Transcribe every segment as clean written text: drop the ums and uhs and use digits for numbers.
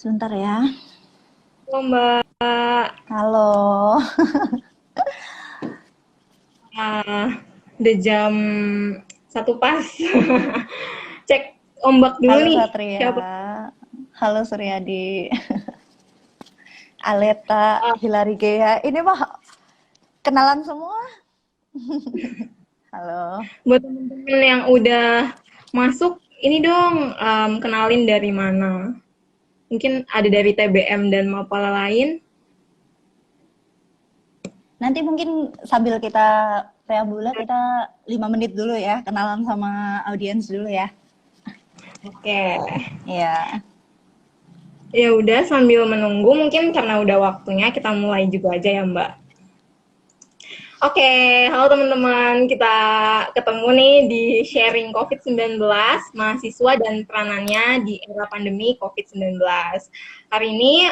Sebentar ya. Halo Mbak. Halo. Ah, udah jam 1 pas. Cek ombak dulu Halo nih. Satria. Siapa? Halo Suryadi. Aleta, Ah, Hilary Gea. Ini mah kenalan semua. Halo. buat teman-teman yang udah masuk, ini dong kenalin dari mana? Mungkin ada dari TBM dan Mapala lain. Nanti mungkin sambil kita preambula kita 5 menit dulu ya. Kenalan sama audiens dulu ya. Oke. Iya. Ya udah sambil menunggu mungkin karena udah waktunya kita mulai juga aja ya Mbak. Oke, halo teman-teman. Kita ketemu nih di sharing COVID-19, mahasiswa dan peranannya di era pandemi COVID-19. Hari ini,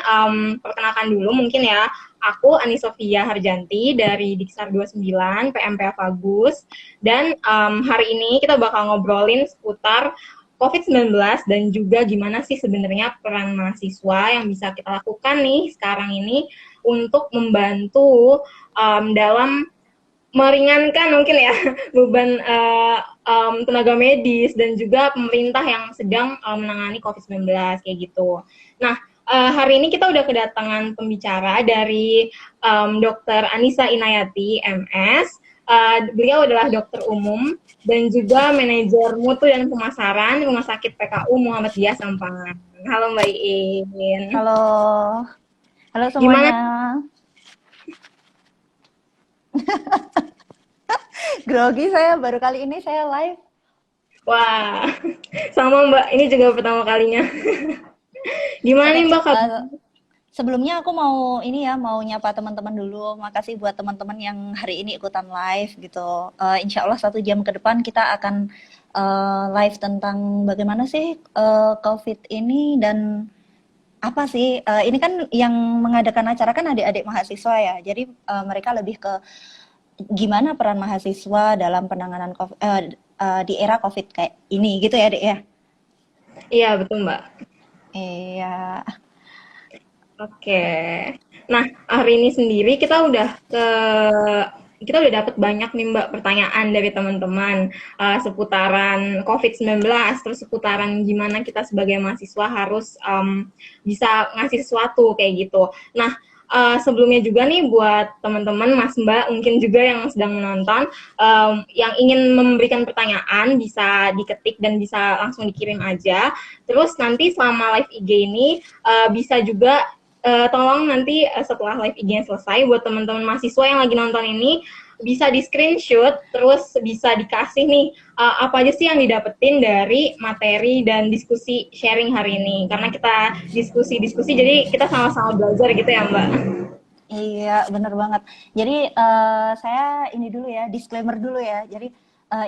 perkenalkan dulu mungkin ya, aku Ani Sofia Harjanti dari Diksar 29, PMPA Fagus, dan hari ini kita bakal ngobrolin seputar COVID-19 dan juga gimana sih sebenarnya peran mahasiswa yang bisa kita lakukan nih sekarang ini untuk membantu dalam meringankan mungkin ya beban tenaga medis dan juga pemerintah yang sedang menangani COVID-19 kayak gitu. Nah, hari ini kita udah kedatangan pembicara dari Dr. Anissa Inayati, MS. Beliau adalah dokter umum dan juga manajer mutu dan pemasaran Rumah Sakit PKU Muhammadiyah Sampangan. Halo Mbak Iin. Halo. Halo Gimana? semuanya. Grogi saya baru kali ini saya live. Wah, sama Mbak. Ini juga pertama kalinya. Gimana Oke, nih Mbak kabar? sebelumnya aku mau ini ya, mau nyapa teman-teman dulu. Makasih buat teman-teman yang hari ini ikutan live gitu. Insya Allah 1 jam ke depan kita akan live tentang bagaimana sih COVID ini dan apa sih? Ini kan yang mengadakan acara kan adik-adik mahasiswa ya. Jadi mereka lebih ke gimana peran mahasiswa dalam penanganan COVID, di era COVID kayak ini gitu ya, Dek ya. Iya, betul Mbak. Iya. Oke. Nah, hari ini sendiri kita udah dapat banyak nih Mbak pertanyaan dari teman-teman seputaran COVID-19, terus seputaran gimana kita sebagai mahasiswa harus bisa ngasih sesuatu kayak gitu. Nah, sebelumnya juga nih buat teman-teman Mas Mbak mungkin juga yang sedang menonton yang ingin memberikan pertanyaan bisa diketik dan bisa langsung dikirim aja. Terus nanti selama live IG ini bisa juga tolong nanti setelah live IG-nya selesai buat teman-teman mahasiswa yang lagi nonton ini bisa di screenshot terus bisa dikasih nih apa aja sih yang didapetin dari materi dan diskusi sharing hari ini karena kita diskusi-diskusi jadi kita sama-sama belajar gitu ya Mbak. Iya, bener banget. Jadi saya ini dulu ya, disclaimer dulu ya. Jadi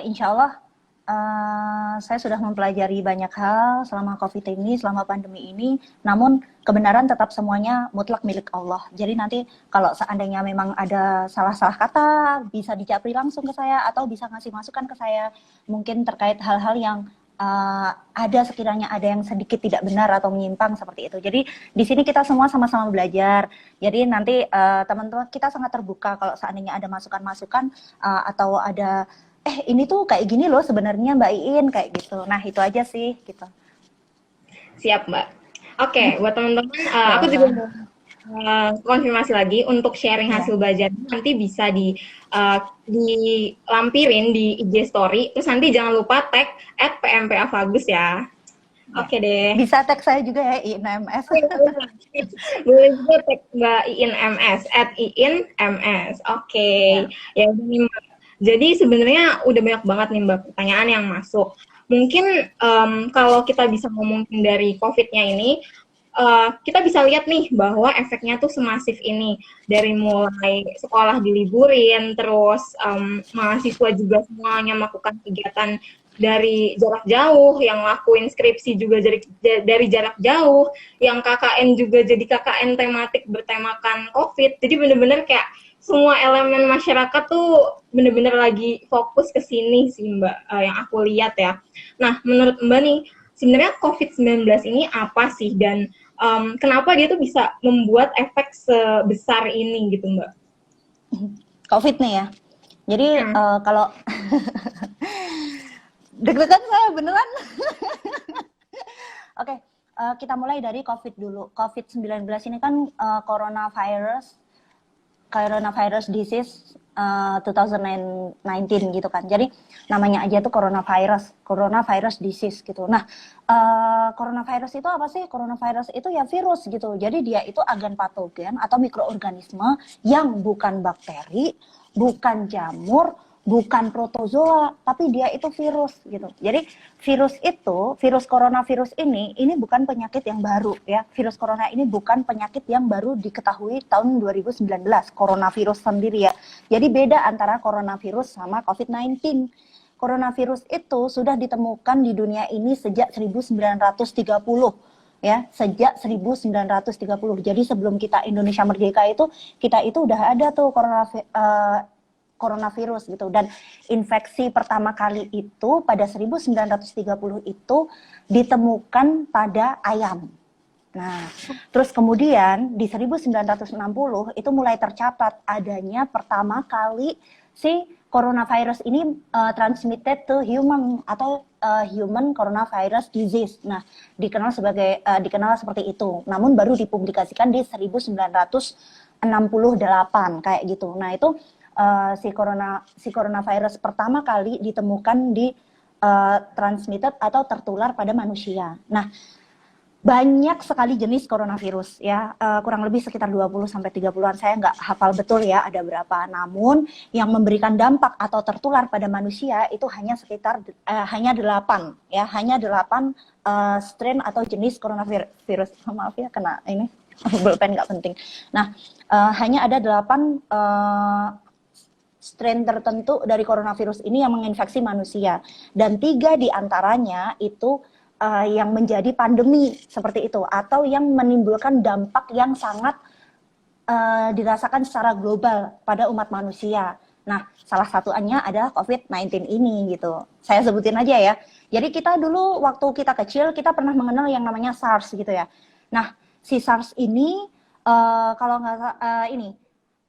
insya Allah saya sudah mempelajari banyak hal selama COVID ini, selama pandemi ini. Namun kebenaran tetap semuanya mutlak milik Allah. Jadi nanti kalau seandainya memang ada salah-salah kata, bisa dijapri langsung ke saya atau bisa ngasih masukan ke saya. Mungkin terkait hal-hal yang ada sekiranya ada yang sedikit tidak benar atau menyimpang seperti itu. Jadi di sini kita semua sama-sama belajar. Jadi nanti teman-teman kita sangat terbuka kalau seandainya ada masukan-masukan atau ada ini tuh kayak gini loh sebenarnya Mbak Iin kayak gitu. Nah itu aja sih gitu. Siap Mbak. Oke, buat teman-teman aku juga Heeh. mau konfirmasi lagi untuk sharing Iya. hasil belajar nanti bisa dilampirin di IG story terus nanti jangan lupa tag @pmpafagus ya. Ya. Oke deh. Bisa tag saya juga ya INMS. Boleh juga tag Mbak Iin MS @iin ms. Oke. Ya. Ya udah nih Mbak. Jadi sebenarnya udah banyak banget nih Mbak pertanyaan yang masuk. Mungkin kalau kita bisa ngomongin dari COVID-nya ini, kita bisa lihat nih bahwa efeknya tuh semasif ini dari mulai sekolah diliburin, terus mahasiswa juga semuanya melakukan kegiatan dari jarak jauh, yang lakuin skripsi juga dari jarak jauh, yang KKN juga jadi KKN tematik bertemakan COVID. Jadi bener-bener kayak semua elemen masyarakat tuh bener-bener lagi fokus ke sini sih Mbak, yang aku lihat ya. Nah, menurut Mbak nih, sebenarnya COVID-19 ini apa sih dan kenapa dia tuh bisa membuat efek sebesar ini gitu Mbak? COVID nih ya. Jadi Hmm. kalau deg-degan saya beneran. Oke, kita mulai dari COVID dulu. COVID-19 ini kan coronavirus disease 2019 gitu kan. Jadi namanya aja tuh coronavirus disease gitu. Nah, coronavirus itu apa sih? Coronavirus itu ya virus gitu. Jadi dia itu agen patogen atau mikroorganisme yang bukan bakteri, bukan jamur, bukan protozoa, tapi dia itu virus gitu. Jadi virus coronavirus ini bukan penyakit yang baru ya. Virus corona ini bukan penyakit yang baru diketahui tahun 2019, coronavirus sendiri ya. Jadi beda antara coronavirus sama COVID-19. Coronavirus itu sudah ditemukan di dunia ini sejak 1930 ya, sejak 1930. Jadi sebelum kita Indonesia merdeka itu, kita itu udah ada tuh coronavirus gitu. Dan infeksi pertama kali itu pada 1930 itu ditemukan pada ayam. Nah, terus kemudian di 1960 itu mulai tercatat adanya pertama kali si coronavirus ini transmitted to human atau human coronavirus disease. Nah, dikenal seperti itu. Namun baru dipublikasikan di 1968 kayak gitu. Nah, itu si coronavirus pertama kali ditemukan di transmitted atau tertular pada manusia. Nah, banyak sekali jenis coronavirus ya, kurang lebih sekitar 20 sampai 30-an, saya nggak hafal betul ya ada berapa. Namun yang memberikan dampak atau tertular pada manusia itu hanya sekitar hanya 8 ya, hanya 8 strain atau jenis coronavirus. Maaf ya kena ini pulpen nggak penting. Nah, hanya ada 8 strain tertentu dari coronavirus ini yang menginfeksi manusia, dan 3 diantaranya itu yang menjadi pandemi seperti itu, atau yang menimbulkan dampak yang sangat dirasakan secara global pada umat manusia. Nah, salah satunya adalah COVID-19 ini gitu. Saya sebutin aja ya. Jadi kita dulu waktu kita kecil, kita pernah mengenal yang namanya SARS gitu ya. Nah, si SARS ini kalau nggak ini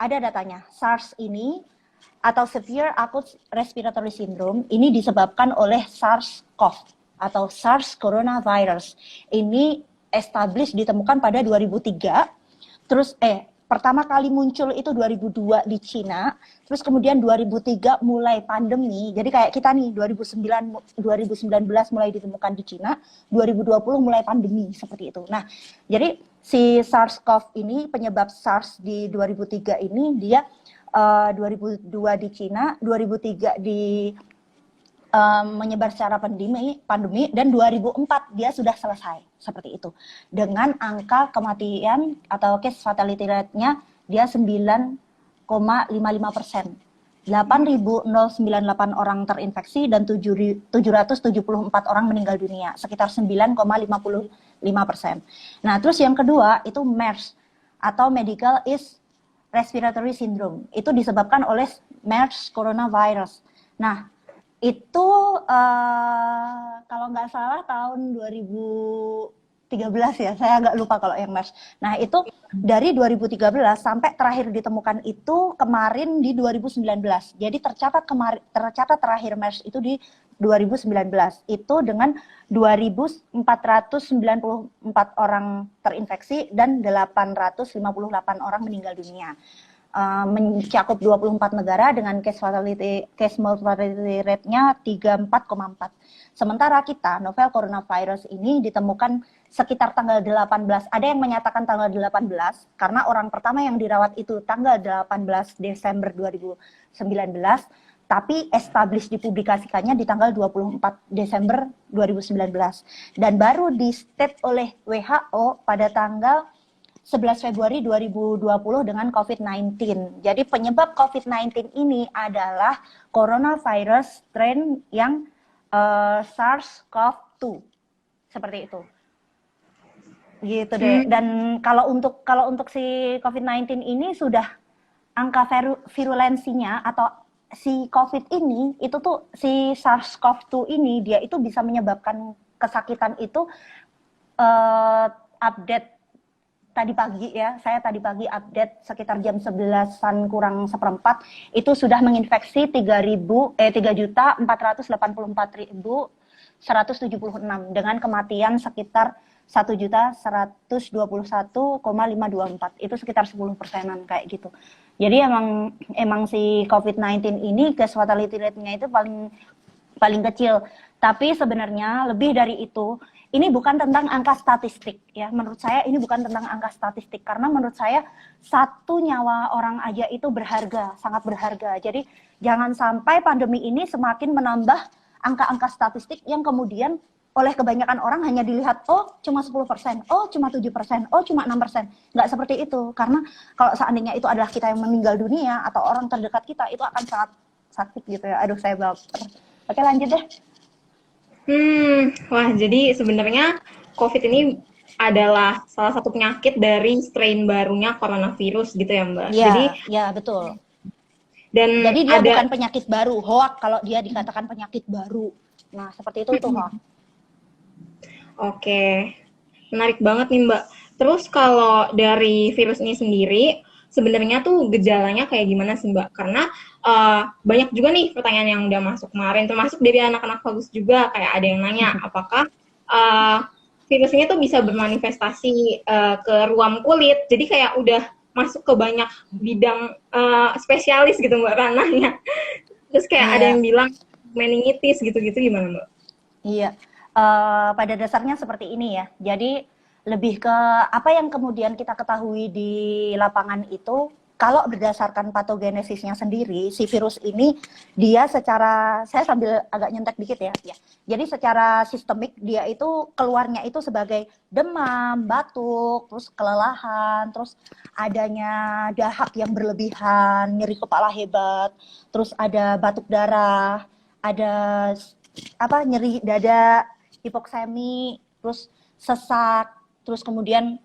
ada datanya. SARS ini atau Severe Acute Respiratory Syndrome ini disebabkan oleh SARS-CoV atau SARS coronavirus. Ini ditemukan pada 2003. Terus pertama kali muncul itu 2002 di Cina. Terus kemudian 2003 mulai pandemi. Jadi kayak kita nih 2019 mulai ditemukan di Cina, 2020 mulai pandemi seperti itu. Nah, jadi si SARS-CoV ini, penyebab SARS di 2003 ini dia 2002 di Cina, 2003 di menyebar secara pandemi, dan 2004 dia sudah selesai seperti itu, dengan angka kematian atau case fatality rate-nya dia 9,55%. 8.098 orang terinfeksi dan 774 orang meninggal dunia, sekitar 9,55%. Nah, terus yang kedua itu MERS atau Medical Is Respiratory Syndrome. Itu disebabkan oleh MERS coronavirus. Nah, itu kalau nggak salah tahun 2013 ya, saya agak lupa kalau yang MERS. Nah, itu dari 2013 sampai terakhir ditemukan itu kemarin di 2019. Jadi tercatat terakhir MERS itu di 2019. Itu dengan 2.494 orang terinfeksi dan 858 orang meninggal dunia. Mencakup 24 negara dengan case mortality rate-nya 34,4. Sementara kita, novel coronavirus ini ditemukan sekitar tanggal 18. Ada yang menyatakan tanggal 18 karena orang pertama yang dirawat itu tanggal 18 Desember 2019, tapi established dipublikasikannya di tanggal 24 Desember 2019. Dan baru di-state oleh WHO pada tanggal 11 Februari 2020 dengan COVID-19. Jadi penyebab COVID-19 ini adalah coronavirus strain yang SARS-CoV-2. Seperti itu. Gitu deh. Dan kalau untuk si COVID-19 ini sudah angka virulensinya atau si COVID ini itu tuh si SARS-CoV-2 ini dia itu bisa menyebabkan kesakitan itu update tadi pagi ya, saya tadi pagi update sekitar jam 11-an kurang seperempat, itu sudah menginfeksi 3.484.176 dengan kematian sekitar 1.121,524. Itu sekitar 10%-an kayak gitu. Jadi emang si COVID-19 ini case fatality rate-nya itu paling kecil. Tapi sebenarnya lebih dari itu, ini bukan tentang angka statistik ya. Menurut saya ini bukan tentang angka statistik, karena menurut saya satu nyawa orang aja itu berharga, sangat berharga. Jadi jangan sampai pandemi ini semakin menambah angka-angka statistik yang kemudian oleh kebanyakan orang hanya dilihat, oh cuma 10%, oh cuma 7%, oh cuma 6%. Nggak seperti itu, karena kalau seandainya itu adalah kita yang meninggal dunia atau orang terdekat kita, itu akan sangat sakit gitu ya. Aduh, saya baper. Oke, lanjut deh. Wah, jadi sebenarnya COVID ini adalah salah satu penyakit dari strain barunya coronavirus gitu ya, Mbak. Jadi, Ya, ya betul. dan Jadi dia ada, bukan penyakit baru, hoak kalau dia dikatakan penyakit baru. Nah, seperti itu hoak. oke, menarik banget nih, Mbak. Terus kalau dari virus ini sendiri, sebenarnya tuh gejalanya kayak gimana sih, Mbak? Karena banyak juga nih pertanyaan yang udah masuk kemarin, termasuk dari anak-anak bagus juga, kayak ada yang nanya, apakah uh, virus ini tuh bisa bermanifestasi ke ruam kulit, jadi kayak udah masuk ke banyak bidang spesialis gitu, Mbak, ranahnya. Terus kayak ada yang Iya, bilang meningitis gitu-gitu, gimana, Mbak? iya. Pada dasarnya seperti ini ya. Jadi lebih ke apa yang kemudian kita ketahui di lapangan itu, kalau berdasarkan patogenesisnya sendiri, si virus ini dia secara, saya sambil agak nyentek dikit ya. Jadi secara sistemik dia itu keluarnya itu sebagai demam, batuk, terus kelelahan, terus adanya dahak yang berlebihan, nyeri kepala hebat, terus ada batuk darah, ada nyeri dada, hipoksemi, terus sesak, terus kemudian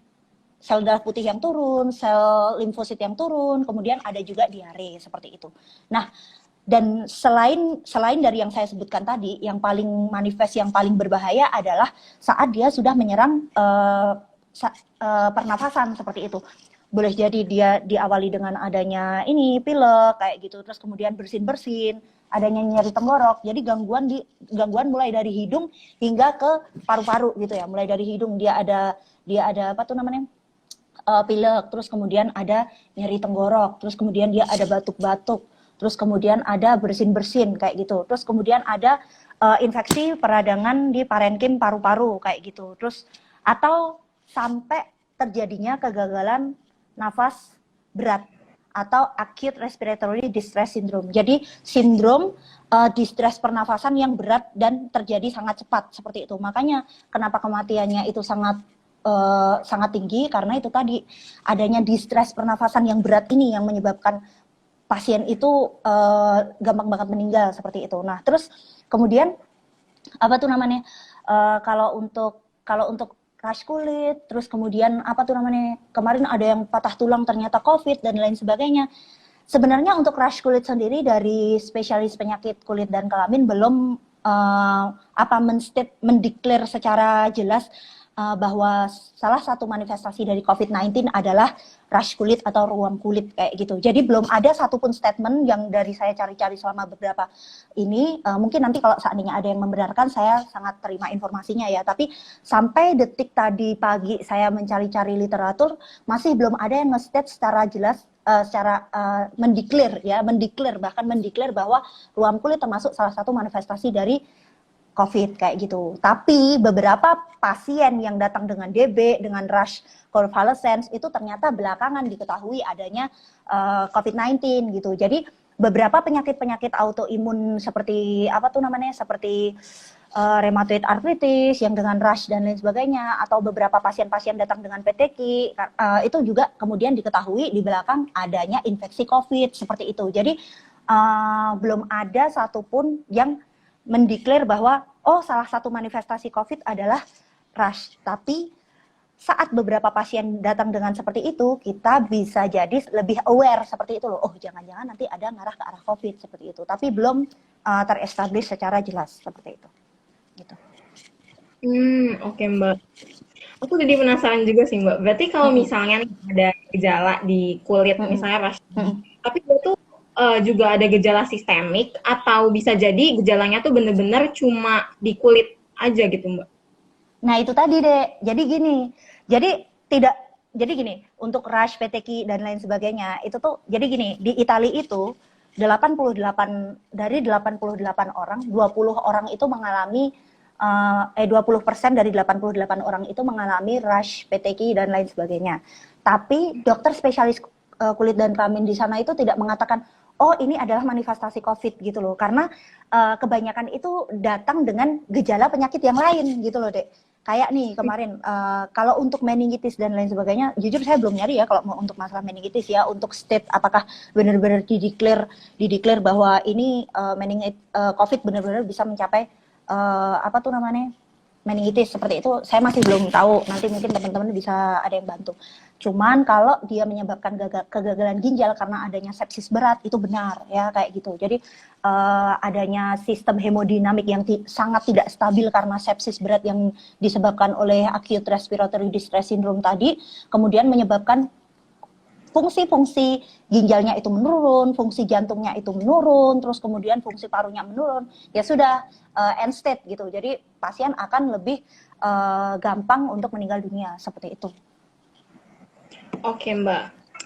sel darah putih yang turun, sel limfosit yang turun, kemudian ada juga diare seperti itu. Nah, dan selain dari yang saya sebutkan tadi, yang paling manifest, yang paling berbahaya adalah saat dia sudah menyerang pernafasan seperti itu. Boleh jadi dia diawali dengan adanya ini pilek kayak gitu, terus kemudian bersin-bersin, adanya nyeri tenggorok. Jadi gangguan mulai dari hidung hingga ke paru-paru gitu ya. Mulai dari hidung dia ada apa tuh namanya? Pilek, terus kemudian ada nyeri tenggorok, terus kemudian dia ada batuk-batuk, terus kemudian ada bersin-bersin kayak gitu, terus kemudian ada infeksi peradangan di parenkim paru-paru kayak gitu, terus atau sampai terjadinya kegagalan nafas berat atau acute respiratory distress syndrome. Jadi sindrom distress pernafasan yang berat dan terjadi sangat cepat seperti itu. Makanya kenapa kematiannya itu sangat tinggi, karena itu tadi adanya distress pernafasan yang berat ini yang menyebabkan pasien itu gampang banget meninggal seperti itu. Nah, terus kemudian apa tuh namanya? Kalau untuk rash kulit, terus kemudian apa tuh namanya? Kemarin ada yang patah tulang ternyata COVID dan lain sebagainya. Sebenarnya untuk rash kulit sendiri dari spesialis penyakit kulit dan kelamin belum mendeklar secara jelas bahwa salah satu manifestasi dari COVID-19 adalah rash kulit atau ruam kulit kayak gitu. Jadi belum ada satupun statement yang dari saya cari-cari selama beberapa ini. Mungkin nanti kalau seandainya ada yang membenarkan, saya sangat terima informasinya ya. Tapi sampai detik tadi pagi saya mencari-cari literatur, masih belum ada yang nge-state secara jelas, secara mendeklar bahwa ruam kulit termasuk salah satu manifestasi dari COVID kayak gitu. Tapi beberapa pasien yang datang dengan DB, dengan rash convalescence itu ternyata belakangan diketahui adanya COVID-19 gitu. Jadi beberapa penyakit-penyakit autoimun seperti seperti rheumatoid arthritis yang dengan rash dan lain sebagainya, atau beberapa pasien-pasien datang dengan PTQ itu juga kemudian diketahui di belakang adanya infeksi COVID seperti itu. Jadi belum ada satupun yang mendeklar bahwa salah satu manifestasi COVID adalah rash. Tapi saat beberapa pasien datang dengan seperti itu, kita bisa jadi lebih aware seperti itu loh. Oh, jangan-jangan nanti ada ngarah ke arah COVID seperti itu. Tapi belum terestablish secara jelas seperti itu. Gitu. Oke, Mbak. aku jadi penasaran juga sih Mbak. Berarti kalau Mm-mm. misalnya ada gejala di kulit, Mm-mm. misalnya rash, Mm-mm. tapi itu juga ada gejala sistemik atau bisa jadi gejalanya tuh bener-bener cuma di kulit aja gitu Mbak? Nah, itu tadi, Dek. Jadi gini, jadi tidak jadi gini, untuk rash, PTQ dan lain sebagainya, itu tuh jadi gini, di Italia itu 88 dari 88 orang, 20 orang itu mengalami 20% dari 88 orang itu mengalami rash, PTQ dan lain sebagainya. Tapi dokter spesialis kulit dan kelamin di sana itu tidak mengatakan, oh ini adalah manifestasi COVID gitu loh, karena kebanyakan itu datang dengan gejala penyakit yang lain gitu loh, Dek. Kayak nih kemarin, kalau untuk meningitis dan lain sebagainya, jujur saya belum nyari ya kalau mau untuk masalah meningitis ya, untuk state apakah benar-benar dideklar bahwa ini COVID benar-benar bisa mencapai apa tuh namanya meningitis seperti itu, saya masih belum tahu. Nanti mungkin teman-teman bisa ada yang bantu. Cuman kalau dia menyebabkan kegagalan ginjal karena adanya sepsis berat, itu benar ya kayak gitu. Jadi adanya sistem hemodinamik yang sangat tidak stabil karena sepsis berat yang disebabkan oleh acute respiratory distress syndrome tadi, kemudian menyebabkan fungsi-fungsi ginjalnya itu menurun, fungsi jantungnya itu menurun, terus kemudian fungsi parunya menurun, ya sudah end state gitu. Jadi pasien akan lebih gampang untuk meninggal dunia seperti itu. Oke Mbak.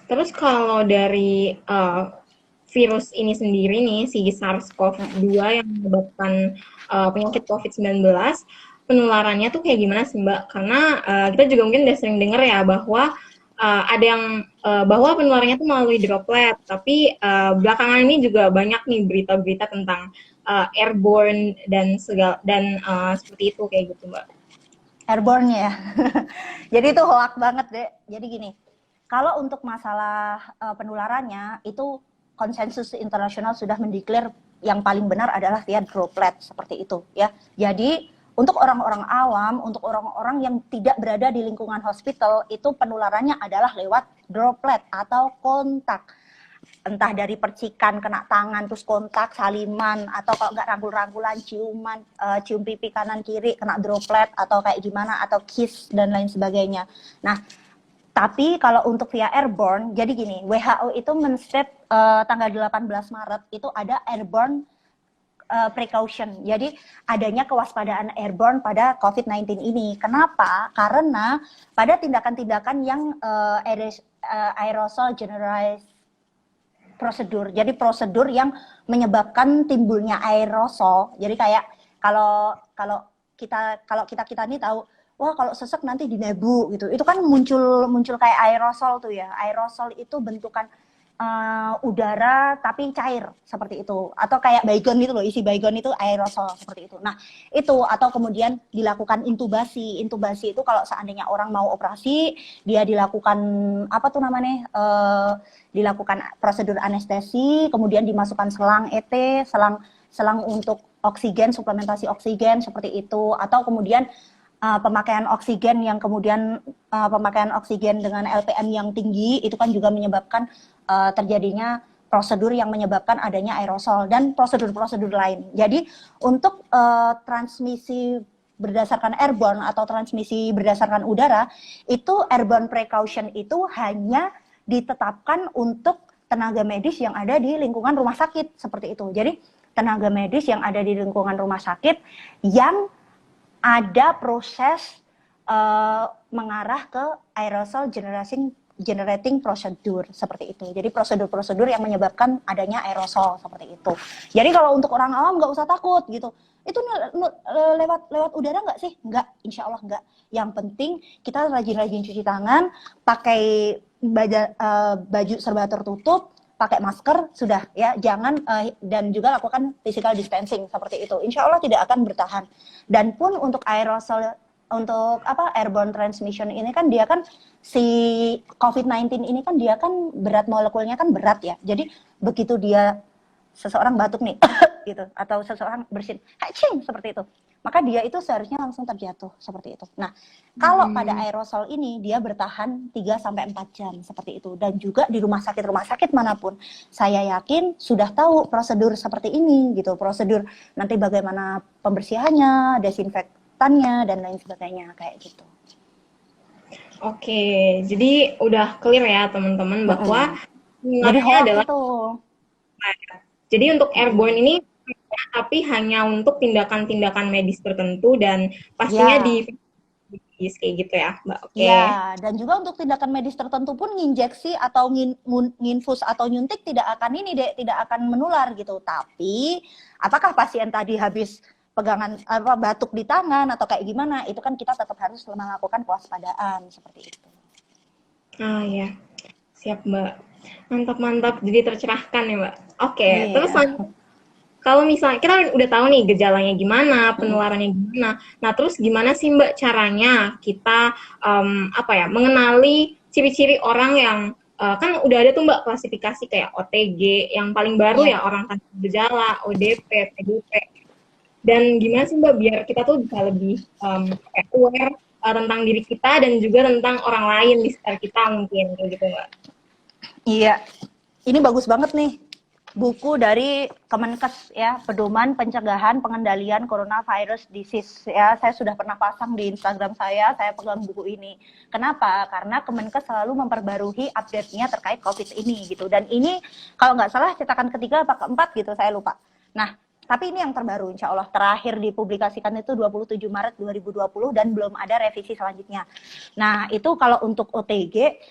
Terus kalau dari virus ini sendiri nih, si SARS-CoV-2 yang menyebabkan penyakit COVID-19, penularannya tuh kayak gimana sih Mbak? Karena kita juga mungkin udah sering dengar ya bahwa ada yang bahwa penularannya tuh melalui droplet, tapi belakangan ini juga banyak nih berita-berita tentang airborne dan segala dan seperti itu kayak gitu Mbak. Airborne ya. Jadi itu hoax banget, Dek. Jadi gini, kalau untuk masalah penularannya itu konsensus internasional sudah mendeklar yang paling benar adalah via droplet seperti itu ya. Jadi untuk orang-orang awam, untuk orang-orang yang tidak berada di lingkungan hospital, itu penularannya adalah lewat droplet atau kontak. Entah dari percikan, kena tangan, terus kontak, saliman, atau kalau nggak rangkul-rangkulan, ciuman, cium pipi kanan kiri, kena droplet, atau kayak gimana, atau kiss, dan lain sebagainya. Nah, tapi kalau untuk via airborne, jadi gini, WHO itu men-state tanggal 18 Maret, itu ada airborne precaution. Jadi adanya kewaspadaan airborne pada COVID-19 ini. Kenapa? Karena pada tindakan-tindakan yang aerosol generalized prosedur. Jadi prosedur yang menyebabkan timbulnya aerosol. Jadi kayak kalau kalau kita nih tahu, wah kalau sesek nanti di nebu gitu. Itu kan muncul kayak aerosol tuh ya. Aerosol itu bentukan udara tapi cair seperti itu, atau kayak baygon itu loh, isi baygon itu aerosol seperti itu. Nah itu, atau kemudian dilakukan intubasi. Intubasi itu kalau seandainya orang mau operasi, dia dilakukan apa tuh namanya, dilakukan prosedur anestesi, kemudian dimasukkan selang ET, selang untuk oksigen, suplementasi oksigen seperti itu, atau kemudian pemakaian oksigen yang kemudian pemakaian oksigen dengan LPM yang tinggi itu kan juga menyebabkan terjadinya prosedur yang menyebabkan adanya aerosol dan prosedur-prosedur lain. Jadi untuk transmisi berdasarkan airborne atau transmisi berdasarkan udara, itu airborne precaution itu hanya ditetapkan untuk tenaga medis yang ada di lingkungan rumah sakit seperti itu. Jadi tenaga medis yang ada di lingkungan rumah sakit yang ada proses mengarah ke aerosol generating prosedur seperti itu. Jadi prosedur-prosedur yang menyebabkan adanya aerosol seperti itu. Jadi kalau untuk orang awam nggak usah takut gitu. Itu lewat udara nggak sih? Nggak, insya Allah nggak. Yang penting kita rajin-rajin cuci tangan, pakai baju serba tertutup, pakai masker sudah ya, jangan dan juga lakukan physical distancing seperti itu. Insya Allah tidak akan bertahan. Dan pun untuk aerosol, untuk airborne transmission ini kan dia kan si COVID-19 ini kan dia kan berat molekulnya kan berat ya. Jadi begitu dia seseorang batuk nih gitu, atau seseorang bersin hacing seperti itu, maka dia itu seharusnya langsung terjatuh seperti itu. Nah, kalau pada aerosol ini dia bertahan 3-4 jam seperti itu. Dan juga di rumah sakit manapun, saya yakin sudah tahu prosedur seperti ini gitu. Prosedur nanti bagaimana pembersihannya, desinfektannya dan lain sebagainya kayak gitu. Oke, jadi udah clear ya teman-teman bahwa Mm-mm. Jadi sebenarnya hoax adalah itu. jadi untuk airborne Mm-mm. ini tapi hanya untuk tindakan-tindakan medis tertentu dan pastinya Ya, di medis kayak gitu ya, Mbak. Oke. ya, dan juga untuk tindakan medis tertentu pun nginjeksi atau nginfus atau nyuntik tidak akan ini deh, tidak akan menular gitu. Tapi apakah pasien tadi habis pegangan apa batuk di tangan atau kayak gimana? Itu kan kita tetap harus melakukan kewaspadaan seperti itu. Ah ya, siap Mbak. Mantap-mantap, jadi tercerahkan ya Mbak. Oke, terus Iya. kalau misalnya kita udah tahu nih gejalanya gimana, Mm-mm. penularannya gimana. Nah, terus gimana sih Mbak caranya kita apa ya mengenali ciri-ciri orang yang kan udah ada tuh Mbak klasifikasi kayak OTG, yang paling baru Iya. ya orang tanpa gejala, ODP, PDP. Dan gimana sih Mbak biar kita tuh bisa lebih aware tentang diri kita dan juga tentang orang lain di sekitar kita mungkin kayak gitu Mbak. Iya. Ini bagus banget nih. Buku dari Kemenkes ya, Pedoman Pencegahan Pengendalian Coronavirus Disease ya. Saya sudah pernah pasang di Instagram saya pegang buku ini. Kenapa? Karena Kemenkes selalu memperbarui update-nya terkait COVID ini gitu. Dan ini kalau nggak salah cetakan ketiga atau keempat gitu, saya lupa. Nah, tapi ini yang terbaru insya Allah. Terakhir dipublikasikan itu 27 Maret 2020 dan belum ada revisi selanjutnya. Nah, itu kalau untuk OTG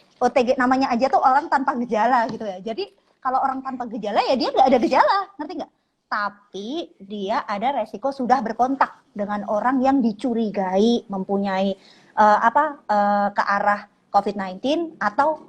namanya aja tuh orang tanpa gejala gitu ya. Jadi kalau orang tanpa gejala ya dia nggak ada gejala, ngerti nggak? Tapi dia ada resiko sudah berkontak dengan orang yang dicurigai mempunyai ke arah COVID-19 atau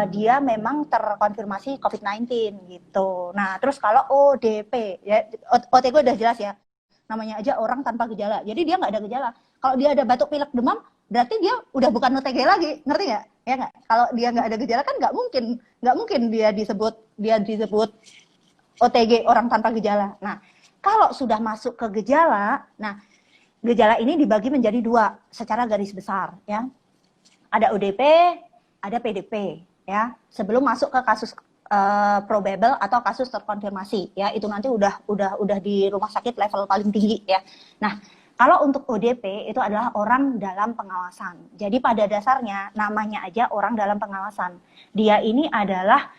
dia memang terkonfirmasi COVID-19 gitu. Nah, terus kalau ODP ya OTG udah jelas ya. Namanya aja orang tanpa gejala. Jadi dia nggak ada gejala. Kalau dia ada batuk pilek demam, berarti dia udah bukan OTG lagi, ngerti nggak? Ya nggak? Kalau dia nggak ada gejala kan nggak mungkin dia disebut OTG orang tanpa gejala. Nah, kalau sudah masuk ke gejala, nah gejala ini dibagi menjadi dua secara garis besar, ya. Ada ODP, ada PDP, ya. Sebelum masuk ke kasus probable atau kasus terkonfirmasi, ya itu nanti udah di rumah sakit level paling tinggi, ya. Nah, kalau untuk ODP itu adalah orang dalam pengawasan. Jadi pada dasarnya namanya aja orang dalam pengawasan. Dia ini adalah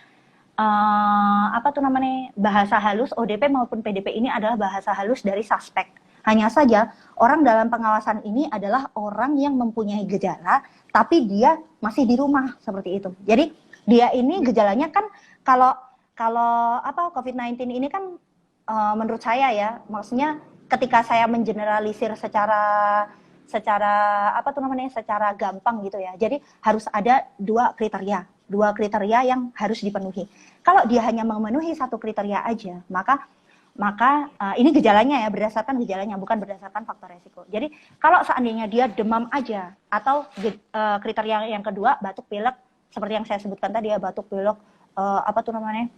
apa tuh namanya bahasa halus ODP maupun PDP ini adalah bahasa halus dari suspek. Hanya saja orang dalam pengawasan ini adalah orang yang mempunyai gejala tapi dia masih di rumah seperti itu. Jadi dia ini gejalanya kan kalau kalau apa COVID-19 ini kan menurut saya ya, maksudnya ketika saya mengeneralisir secara apa tuh namanya secara gampang gitu ya. Jadi harus ada dua kriteria yang harus dipenuhi. Kalau dia hanya memenuhi satu kriteria aja, maka ini gejalanya ya berdasarkan gejalanya bukan berdasarkan faktor resiko. Jadi kalau seandainya dia demam aja atau kriteria yang kedua batuk pilek seperti yang saya sebutkan tadi ya batuk pilek apa tuh namanya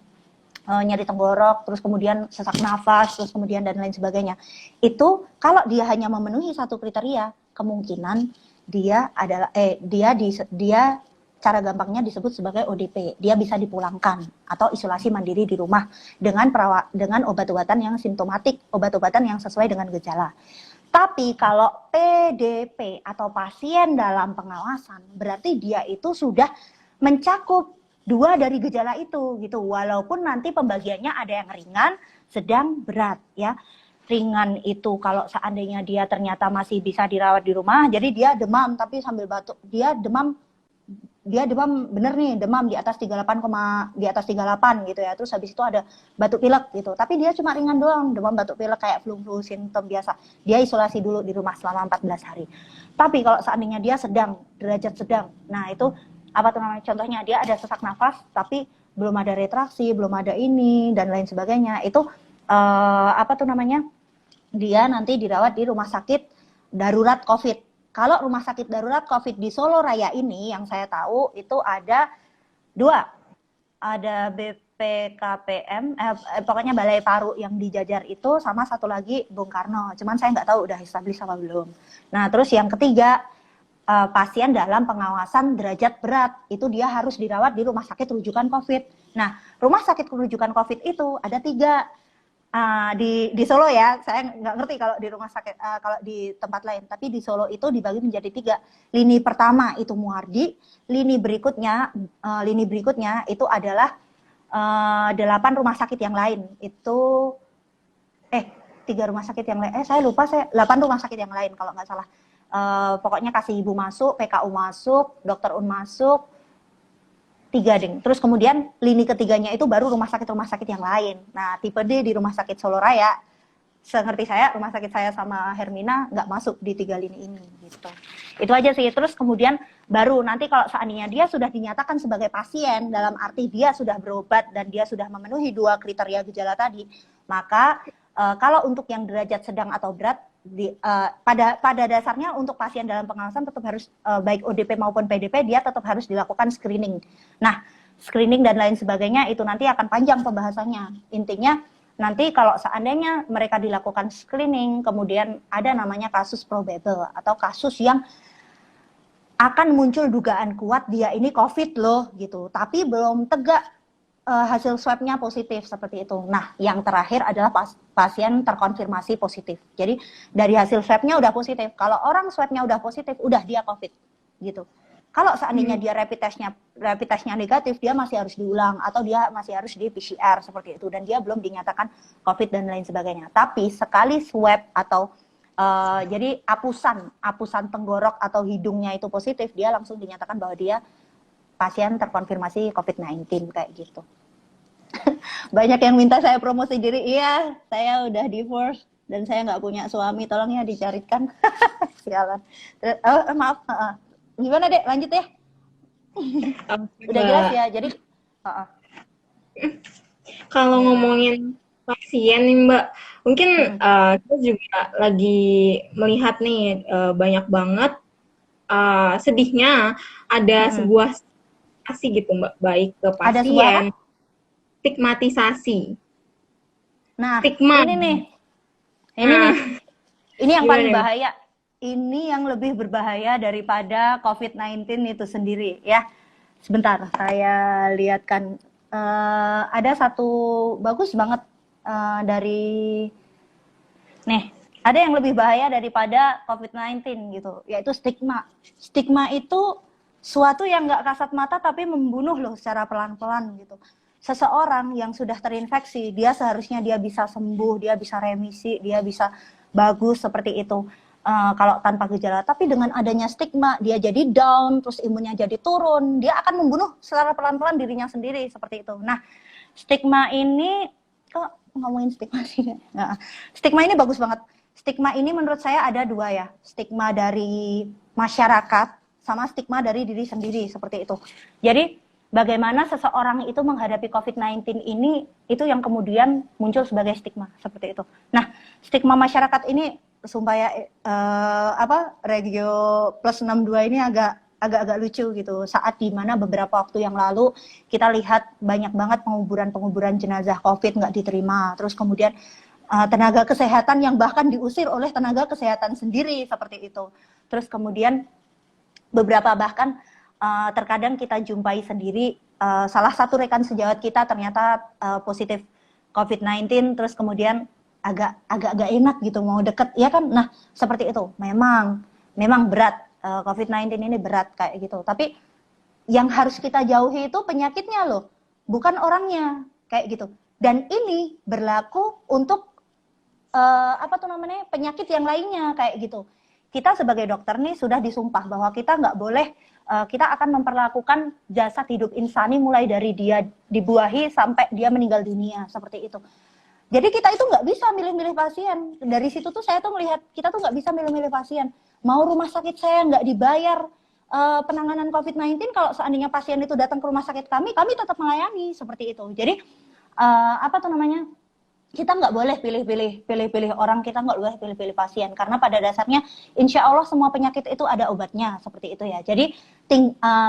nyeri tenggorok, terus kemudian sesak nafas, terus kemudian dan lain sebagainya. Itu kalau dia hanya memenuhi satu kriteria, kemungkinan dia adalah dia cara gampangnya disebut sebagai ODP. Dia bisa dipulangkan atau isolasi mandiri di rumah dengan obat-obatan yang simptomatik, obat-obatan yang sesuai dengan gejala. Tapi kalau PDP atau pasien dalam pengawasan, berarti dia itu sudah mencakup dua dari gejala itu gitu. Walaupun nanti pembagiannya ada yang ringan, sedang, berat ya. Ringan itu kalau seandainya dia ternyata masih bisa dirawat di rumah, jadi dia demam tapi sambil batuk, dia demam bener nih, demam di atas 38, di atas 38 gitu ya. Terus habis itu ada batuk pilek gitu. Tapi dia cuma ringan doang, demam batuk pilek kayak flu simptom biasa. Dia isolasi dulu di rumah selama 14 hari. Tapi kalau seandainya dia sedang, derajat sedang, nah itu apa tuh namanya? Contohnya dia ada sesak nafas tapi belum ada retraksi, belum ada ini dan lain sebagainya. Itu apa tuh namanya? Dia nanti dirawat di rumah sakit darurat COVID. Kalau rumah sakit darurat COVID di Solo Raya ini yang saya tahu itu ada dua. Ada BPKPM, pokoknya Balai Paru yang di Jajar itu sama satu lagi Bung Karno. Cuman saya nggak tahu udah established apa belum. Nah terus yang ketiga pasien dalam pengawasan derajat berat itu dia harus dirawat di rumah sakit rujukan COVID. Nah rumah sakit rujukan COVID itu ada tiga. di Solo ya, saya nggak ngerti kalau di rumah sakit, kalau di tempat lain, tapi di Solo itu dibagi menjadi 3. Lini pertama itu Muardi, lini berikutnya itu adalah 8 rumah sakit yang lain. Itu 3 rumah sakit yang lain. Saya lupa, 8 rumah sakit yang lain kalau nggak salah. Pokoknya kasih ibu masuk, PKU masuk, dokter Un masuk, 3 ding. Terus kemudian lini ketiganya itu baru rumah sakit yang lain. Nah, tipe D di rumah sakit Solo Raya, sengerti saya, rumah sakit saya sama Hermina nggak masuk di 3 lini ini gitu. Itu aja sih. Terus kemudian baru nanti kalau seandainya dia sudah dinyatakan sebagai pasien, dalam arti dia sudah berobat dan dia sudah memenuhi 2 kriteria gejala tadi, maka kalau untuk yang derajat sedang atau berat, pada dasarnya untuk pasien dalam pengawasan tetap harus baik ODP maupun PDP, dia tetap harus dilakukan screening. Nah, screening dan lain sebagainya itu nanti akan panjang pembahasannya. Intinya nanti kalau seandainya mereka dilakukan screening, kemudian ada namanya kasus probable atau kasus yang akan muncul dugaan kuat dia ini COVID loh gitu, tapi belum tegak hasil swabnya positif seperti itu. Nah, yang terakhir adalah pasien terkonfirmasi positif. Jadi dari hasil swabnya udah positif. Kalau orang swabnya udah positif, udah dia COVID gitu. Kalau seandainya dia rapid testnya negatif, dia masih harus diulang atau dia masih harus di PCR seperti itu, dan dia belum dinyatakan COVID dan lain sebagainya. Tapi sekali swab atau jadi apusan tenggorok atau hidungnya itu positif, dia langsung dinyatakan bahwa dia pasien terkonfirmasi COVID-19 kayak gitu. Banyak yang minta saya promosi diri. Iya, saya udah divorce dan saya nggak punya suami, tolong ya dicarikan. Sialan. Maaf. Gimana Dek? Lanjut ya. Udah jelas ya. Jadi kalau ngomongin pasien nih Mbak, mungkin kita juga lagi melihat nih banyak banget sedihnya ada sebuah stigmatisasi gitu Mbak, baik ke pasien, stigmatisasi. Nah, Stigma. ini yang paling bahaya. Ini yang lebih berbahaya daripada COVID-19 itu sendiri ya. Sebentar, saya lihatkan. Ada satu bagus banget dari ada yang lebih bahaya daripada COVID-19 gitu, yaitu stigma. Stigma itu suatu yang nggak kasat mata tapi membunuh loh secara pelan-pelan gitu. Seseorang yang sudah terinfeksi, dia seharusnya dia bisa sembuh, dia bisa remisi, dia bisa bagus seperti itu kalau tanpa gejala. Tapi dengan adanya stigma, dia jadi down, terus imunnya jadi turun, dia akan membunuh secara pelan-pelan dirinya sendiri seperti itu. Nah, stigma ini, kok ngomongin stigma sih? Nah, stigma ini bagus banget. Stigma ini menurut saya ada 2 ya, stigma dari masyarakat sama stigma dari diri sendiri seperti itu. Jadi bagaimana seseorang itu menghadapi COVID-19 ini, itu yang kemudian muncul sebagai stigma seperti itu. Nah, stigma masyarakat ini sumpah ya, Regio Plus 62 ini agak lucu gitu. Saat dimana beberapa waktu yang lalu kita lihat banyak banget penguburan jenazah COVID nggak diterima. Terus kemudian tenaga kesehatan yang bahkan diusir oleh tenaga kesehatan sendiri seperti itu. Terus kemudian beberapa bahkan terkadang kita jumpai sendiri salah satu rekan sejawat kita ternyata positif COVID-19, terus kemudian agak enak gitu mau deket ya kan. Nah, seperti itu. Memang berat, COVID-19 ini berat kayak gitu. Tapi yang harus kita jauhi itu penyakitnya loh, bukan orangnya kayak gitu. Dan ini berlaku untuk penyakit yang lainnya kayak gitu. Kita sebagai dokter nih sudah disumpah bahwa kita nggak boleh, kita akan memperlakukan jasad hidup insani mulai dari dia dibuahi sampai dia meninggal dunia seperti itu. Jadi kita itu nggak bisa milih-milih pasien. Dari situ tuh saya tuh melihat kita tuh nggak bisa milih-milih pasien. Mau rumah sakit saya nggak dibayar penanganan COVID-19, kalau seandainya pasien itu datang ke rumah sakit kami tetap melayani seperti itu. Jadi kita nggak boleh pilih-pilih orang, kita nggak boleh pilih-pilih pasien, karena pada dasarnya insya Allah semua penyakit itu ada obatnya seperti itu ya. Jadi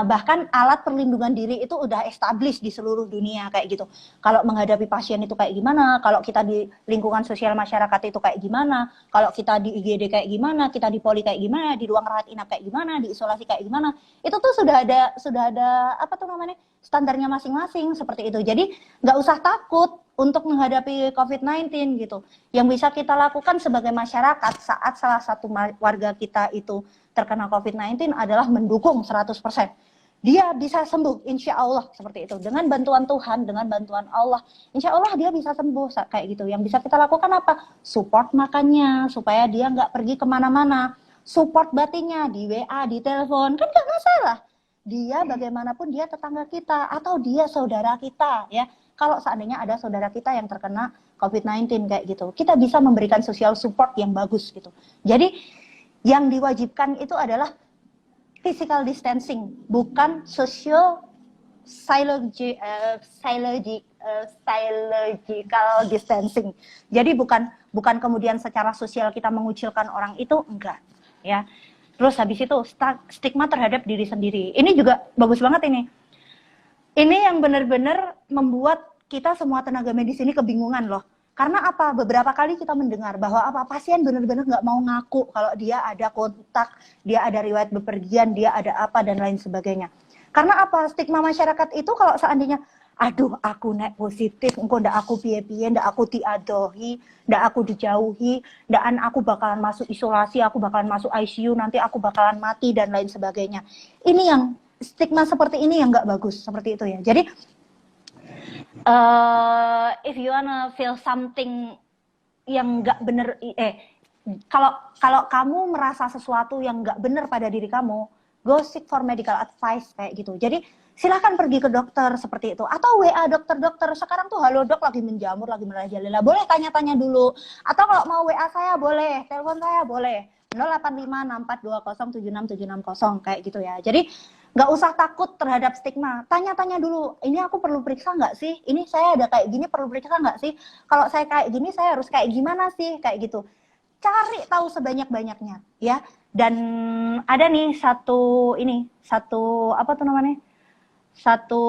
bahkan alat perlindungan diri itu udah established di seluruh dunia kayak gitu. Kalau menghadapi pasien itu kayak gimana, kalau kita di lingkungan sosial masyarakat itu kayak gimana, kalau kita di IGD kayak gimana, kita di poli kayak gimana, di ruang rawat inap kayak gimana, di isolasi kayak gimana, itu tuh sudah ada apa tuh namanya, standarnya masing-masing seperti itu. Jadi nggak usah takut untuk menghadapi COVID-19 gitu. Yang bisa kita lakukan sebagai masyarakat saat salah satu warga kita itu terkena COVID-19 adalah mendukung 100%. Dia bisa sembuh, insya Allah seperti itu. Dengan bantuan Tuhan, dengan bantuan Allah, insya Allah dia bisa sembuh kayak gitu. Yang bisa kita lakukan apa? Support makannya, supaya dia nggak pergi kemana-mana. Support batinnya di WA, di telepon, kan nggak masalah. Dia bagaimanapun dia tetangga kita atau dia saudara kita ya. Kalau seandainya ada saudara kita yang terkena COVID-19 kayak gitu, kita bisa memberikan social support yang bagus gitu. Jadi yang diwajibkan itu adalah physical distancing, bukan social psychological distancing. Jadi bukan kemudian secara sosial kita mengucilkan orang itu, enggak ya. Terus habis itu stigma terhadap diri sendiri. Ini juga bagus banget ini. Ini yang benar-benar membuat kita semua tenaga medis ini kebingungan loh. Karena apa? Beberapa kali kita mendengar bahwa pasien benar-benar nggak mau ngaku kalau dia ada kontak, dia ada riwayat bepergian, dia ada apa dan lain sebagainya. Karena apa? Stigma masyarakat itu kalau seandainya, aduh aku nek positif, engko ndak aku piye-piye, ndak aku diadohi, ndak aku dijauhi, ndak aku bakalan masuk isolasi, aku bakalan masuk ICU, nanti aku bakalan mati dan lain sebagainya. Ini yang stigma seperti ini yang nggak bagus seperti itu ya. Jadi if you wanna feel something yang nggak bener, kalau kamu merasa sesuatu yang nggak bener pada diri kamu, go seek for medical advice kayak gitu. Jadi silahkan pergi ke dokter seperti itu, atau WA dokter-dokter. Sekarang tuh halo dok lagi menjamur, lagi merajalela, boleh tanya-tanya dulu. Atau kalau mau WA saya boleh, telepon saya boleh, 085642076760 kayak gitu ya. Jadi nggak usah takut terhadap stigma, tanya-tanya dulu, ini aku perlu periksa nggak sih, ini saya ada kayak gini perlu periksa nggak sih, kalau saya kayak gini saya harus kayak gimana sih, kayak gitu. Cari tahu sebanyak-banyaknya ya. Dan ada nih satu apa tuh namanya, satu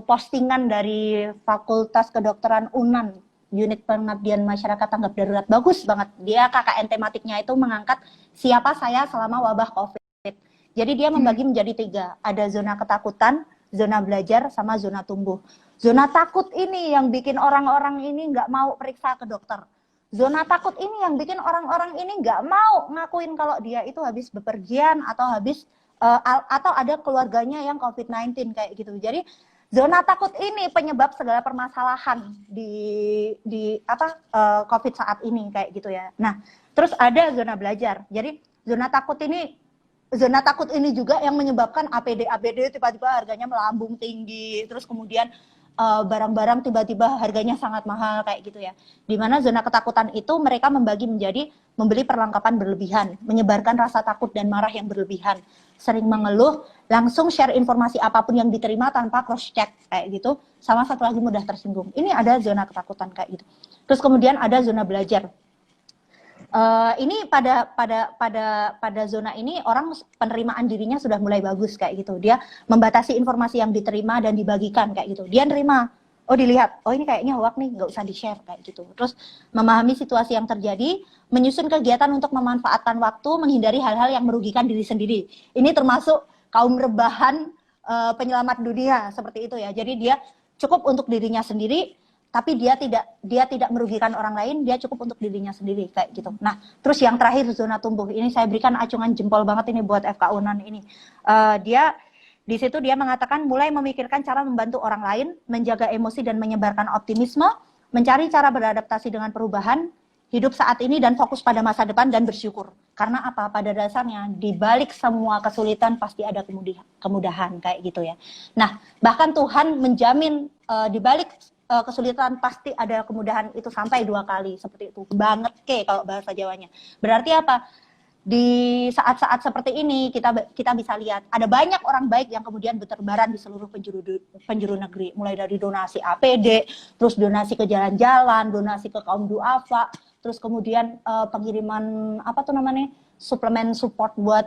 postingan dari Fakultas Kedokteran UNAN, unit pengabdian masyarakat tanggap darurat, bagus banget. Dia KKN tematiknya itu mengangkat siapa saya selama wabah COVID. Jadi dia membagi menjadi 3, ada zona ketakutan, zona belajar, sama zona tumbuh. Zona takut ini yang bikin orang-orang ini nggak mau periksa ke dokter. Zona takut ini yang bikin orang-orang ini nggak mau ngakuin kalau dia itu habis bepergian atau atau ada keluarganya yang COVID-19 kayak gitu. Jadi zona takut ini penyebab segala permasalahan di COVID saat ini kayak gitu ya. Nah, terus ada zona belajar. Jadi zona takut ini juga yang menyebabkan APD tiba-tiba harganya melambung tinggi, terus kemudian barang-barang tiba-tiba harganya sangat mahal kayak gitu ya. Dimana zona ketakutan itu mereka membagi menjadi membeli perlengkapan berlebihan, menyebarkan rasa takut dan marah yang berlebihan, sering mengeluh, langsung share informasi apapun yang diterima tanpa cross check kayak gitu, sama satu lagi mudah tersinggung. Ini ada zona ketakutan kayak gitu. Terus kemudian ada zona belajar. Ini pada zona ini orang penerimaan dirinya sudah mulai bagus kayak gitu. Dia membatasi informasi yang diterima dan dibagikan kayak gitu. Dia nerima, oh dilihat, oh ini kayaknya hoax nih, nggak usah di-share kayak gitu. Terus memahami situasi yang terjadi, menyusun kegiatan untuk memanfaatkan waktu, menghindari hal-hal yang merugikan diri sendiri. Ini termasuk kaum rebahan penyelamat dunia seperti itu ya. Jadi dia cukup untuk dirinya sendiri, tapi dia tidak merugikan orang lain, dia cukup untuk dirinya sendiri kayak gitu. Nah, terus yang terakhir zona tumbuh. Ini saya berikan acungan jempol banget ini buat FK UNAN ini. Dia di situ dia mengatakan mulai memikirkan cara membantu orang lain, menjaga emosi dan menyebarkan optimisme, mencari cara beradaptasi dengan perubahan, hidup saat ini dan fokus pada masa depan dan bersyukur. Karena apa? Pada dasarnya di balik semua kesulitan pasti ada kemudahan kayak gitu ya. Nah, bahkan Tuhan menjamin di balik kesulitan pasti ada kemudahan itu sampai 2 kali seperti itu. Banget kalau bahasa Jawanya. Berarti apa? Di saat-saat seperti ini kita bisa lihat ada banyak orang baik yang kemudian berterbaran di seluruh penjuru negeri, mulai dari donasi APD, terus donasi ke jalan-jalan, donasi ke kaum duafa, terus kemudian pengiriman suplemen support buat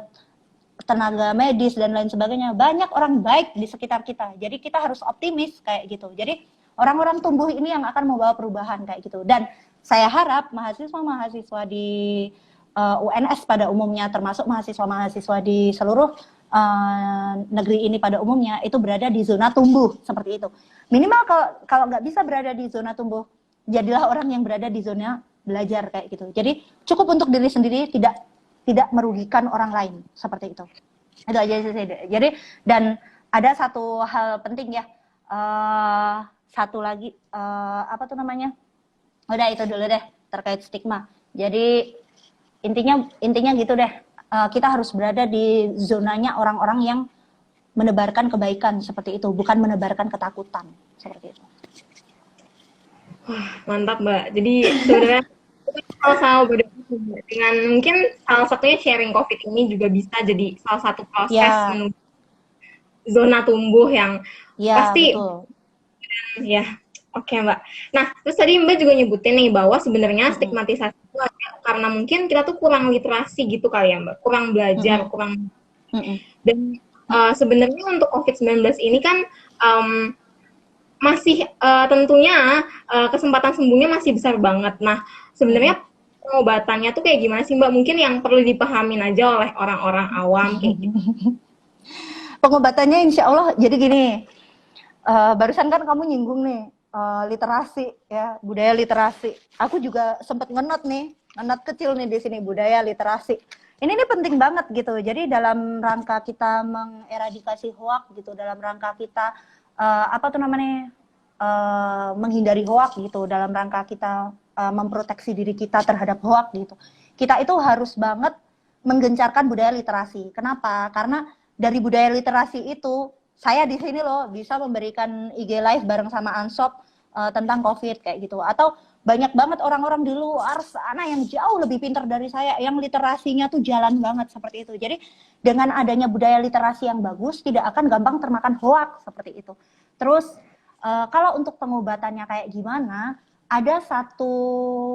tenaga medis dan lain sebagainya. Banyak orang baik di sekitar kita. Jadi kita harus optimis kayak gitu. Jadi orang-orang tumbuh ini yang akan membawa perubahan kayak gitu. Dan saya harap mahasiswa-mahasiswa di UNS pada umumnya, termasuk mahasiswa-mahasiswa di seluruh negeri ini pada umumnya, itu berada di zona tumbuh seperti itu. Minimal kalau nggak bisa berada di zona tumbuh, jadilah orang yang berada di zona belajar kayak gitu. Jadi cukup untuk diri sendiri, tidak merugikan orang lain seperti itu. Itu aja sih. Jadi dan ada satu hal penting ya, satu lagi apa tuh namanya? Udah itu dulu deh terkait stigma. Jadi intinya gitu deh. Kita harus berada di zonanya orang-orang yang menebarkan kebaikan seperti itu, bukan menebarkan ketakutan seperti itu. Mantap Mbak. Jadi sebenarnya sama-sama dengan mungkin salah satunya sharing COVID ini juga bisa jadi salah satu proses menuju zona tumbuh yang pasti betul. Ya. Oke Mbak. Nah, terus tadi Mbak juga nyebutin nih bahwa sebenarnya stigmatisasi itu ada karena mungkin kita tuh kurang literasi gitu kali ya Mbak, kurang belajar, kurang dan sebenarnya untuk COVID-19 ini kan masih tentunya kesempatan sembuhnya masih besar banget. Nah, sebenarnya pengobatannya tuh kayak gimana sih Mbak? Mungkin yang perlu dipahamin aja oleh orang-orang awam kayak gitu. Pengobatannya insya Allah jadi gini, barusan kan kamu nyinggung nih literasi ya, budaya literasi. Aku juga sempat ngenot kecil nih di sini, budaya literasi. Ini penting banget gitu. Jadi dalam rangka kita mengeradikasi hoak gitu, dalam rangka kita menghindari hoak gitu, dalam rangka kita memproteksi diri kita terhadap hoak gitu. Kita itu harus banget menggencarkan budaya literasi. Kenapa? Karena dari budaya literasi itu saya di sini loh bisa memberikan IG live bareng sama Ansop tentang COVID kayak gitu. Atau banyak banget orang-orang di luar sana yang jauh lebih pintar dari saya, yang literasinya tuh jalan banget seperti itu. Jadi dengan adanya budaya literasi yang bagus, tidak akan gampang termakan hoak seperti itu. Terus kalau untuk pengobatannya kayak gimana, ada satu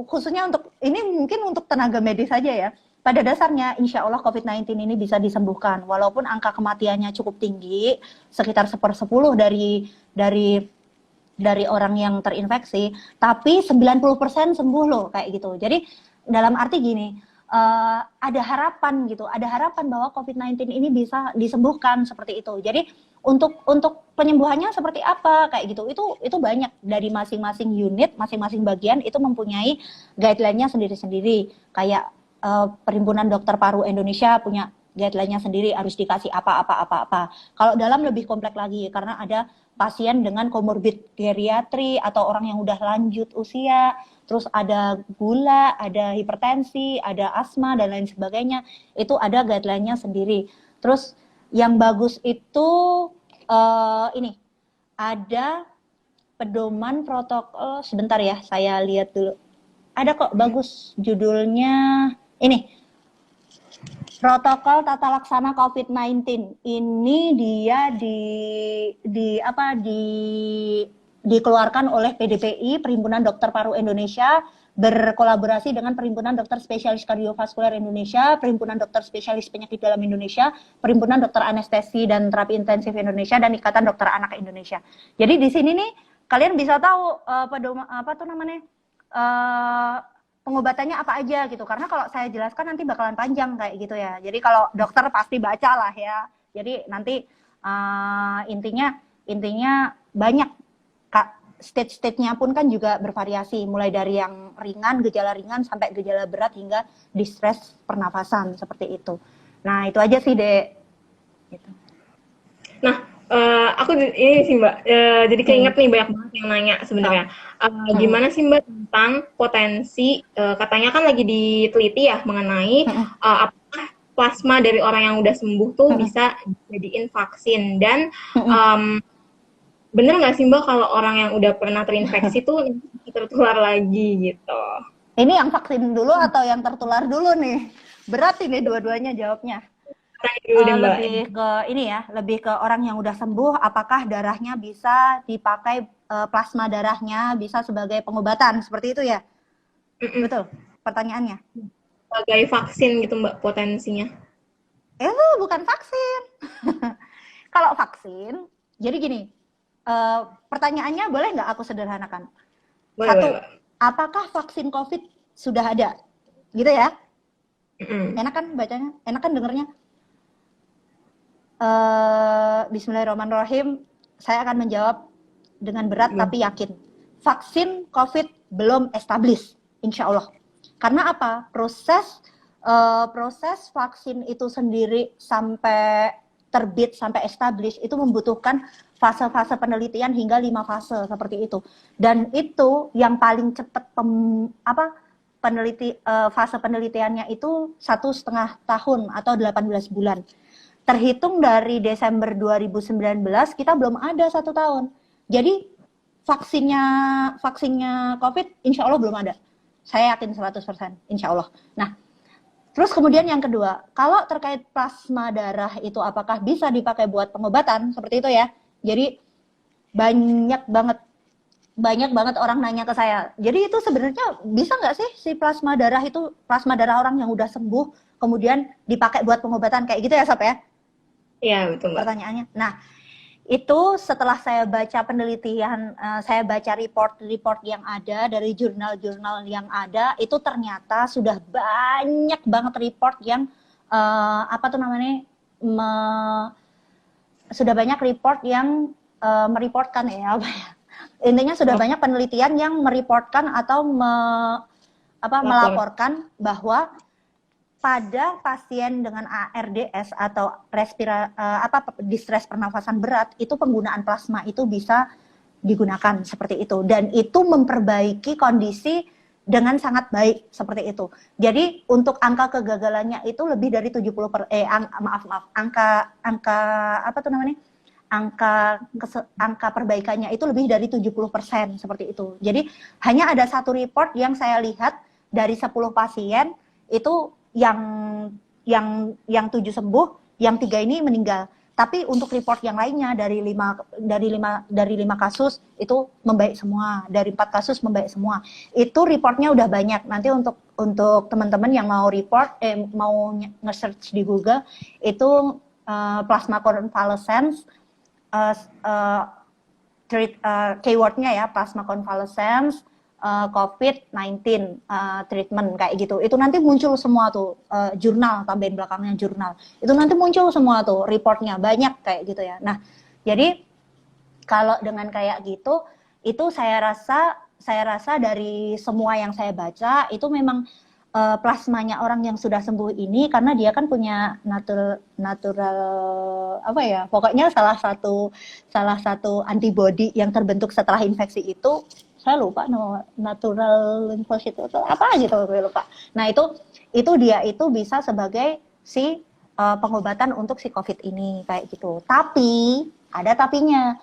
khususnya untuk ini mungkin untuk tenaga medis saja ya. Pada dasarnya insya Allah COVID-19 ini bisa disembuhkan, walaupun angka kematiannya cukup tinggi, sekitar 1/10 dari orang yang terinfeksi, tapi 90% sembuh loh kayak gitu. Jadi dalam arti gini, ada harapan gitu, ada harapan bahwa COVID-19 ini bisa disembuhkan seperti itu. Jadi untuk penyembuhannya seperti apa kayak gitu, itu banyak dari masing-masing unit, masing-masing bagian itu mempunyai guideline-nya sendiri-sendiri. Kayak Perhimpunan Dokter Paru Indonesia punya guideline-nya sendiri, harus dikasih apa. Kalau dalam lebih kompleks lagi karena ada pasien dengan komorbid geriatri atau orang yang udah lanjut usia, terus ada gula, ada hipertensi, ada asma dan lain sebagainya. Itu ada guideline-nya sendiri. Terus yang bagus itu ini ada pedoman protokol, sebentar ya, saya lihat dulu. Ada kok bagus judulnya. Ini protokol tata laksana COVID-19. Ini dia dikeluarkan oleh PDPI, Perhimpunan Dokter Paru Indonesia, berkolaborasi dengan Perhimpunan Dokter Spesialis Kardiovaskular Indonesia, Perhimpunan Dokter Spesialis Penyakit Dalam Indonesia, Perhimpunan Dokter Anestesi dan Terapi Intensif Indonesia, dan Ikatan Dokter Anak Indonesia. Jadi di sini nih kalian bisa tahu pengobatannya apa aja gitu, karena kalau saya jelaskan nanti bakalan panjang kayak gitu ya. Jadi kalau dokter pasti baca lah ya. Jadi nanti intinya banyak, stage-nya pun kan juga bervariasi, mulai dari yang ringan, gejala ringan sampai gejala berat hingga distress pernafasan seperti itu. Nah itu aja sih Dek. Gitu. Nah aku ini sih Mbak, jadi keinget nih banyak banget yang nanya sebenarnya. Gimana sih Mbak tentang potensi, katanya kan lagi diteliti ya mengenai apakah plasma dari orang yang udah sembuh tuh bisa dijadiin vaksin, dan bener nggak sih Mbak kalau orang yang udah pernah terinfeksi tuh tertular lagi gitu? Ini yang vaksin dulu atau yang tertular dulu nih? Berat ini dua-duanya jawabnya. Lebih ke ini ya, lebih ke orang yang udah sembuh, apakah darahnya bisa dipakai, plasma darahnya bisa sebagai pengobatan, seperti itu ya? Betul pertanyaannya? Sebagai vaksin gitu Mbak potensinya. Itu bukan vaksin. Kalau vaksin, jadi gini, pertanyaannya boleh nggak aku sederhanakan? Boleh, Satu, boleh, Mbak. apakah vaksin COVID sudah ada? Gitu ya? Mm-mm. Enak kan bacanya? Enak kan dengernya? Bismillahirrahmanirrahim. Saya akan menjawab dengan berat Belum. tapi yakin. Vaksin COVID belum established, insya Allah. Karena apa? Proses vaksin itu sendiri sampai terbit, sampai established, itu membutuhkan fase-fase penelitian hingga 5 fase seperti itu. Dan itu yang paling cepat fase penelitiannya itu 1,5 tahun atau 18 bulan. Terhitung dari Desember 2019 kita belum ada 1 tahun. Jadi vaksinnya COVID insya Allah belum ada. Saya yakin 100%, insya Allah. Nah, terus kemudian yang kedua, kalau terkait plasma darah itu apakah bisa dipakai buat pengobatan? Seperti itu ya. Jadi banyak banget orang nanya ke saya. Jadi itu sebenarnya bisa nggak sih si plasma darah orang yang udah sembuh kemudian dipakai buat pengobatan kayak gitu ya, Sap ya? Iya, betul, Mbak. Pertanyaannya. Nah, itu setelah saya baca penelitian, saya baca report yang ada dari jurnal-jurnal yang ada, itu ternyata sudah banyak banget report yang sudah banyak report yang mereportkan ya, intinya sudah banyak penelitian yang mereportkan atau melaporkan bahwa pada pasien dengan ARDS atau distress pernafasan berat, itu penggunaan plasma itu bisa digunakan seperti itu, dan itu memperbaiki kondisi dengan sangat baik seperti itu. Jadi untuk angka kegagalannya itu lebih dari 70 angka perbaikannya itu lebih dari 70% seperti itu. Jadi hanya ada satu report yang saya lihat dari 10 pasien itu yang 7 sembuh, yang 3 ini meninggal. Tapi untuk report yang lainnya dari 5 kasus itu membaik semua, dari 4 kasus membaik semua. Itu reportnya udah banyak. Nanti untuk teman-teman yang mau mau nge-search di Google itu plasma convalescence, keywordnya ya plasma convalescence, COVID-19 treatment kayak gitu. Itu nanti muncul semua tuh jurnal, tambahin belakangnya jurnal. Itu nanti muncul semua tuh reportnya, banyak kayak gitu ya. Nah, jadi kalau dengan kayak gitu, itu saya rasa dari semua yang saya baca itu memang plasmanya orang yang sudah sembuh ini, karena dia kan punya natural pokoknya salah satu antibody yang terbentuk setelah infeksi itu, saya lupa natural lymphocyte itu apa gitu, saya lupa. Nah itu dia itu bisa sebagai si pengobatan untuk si COVID ini kayak gitu. Tapi ada tapinya.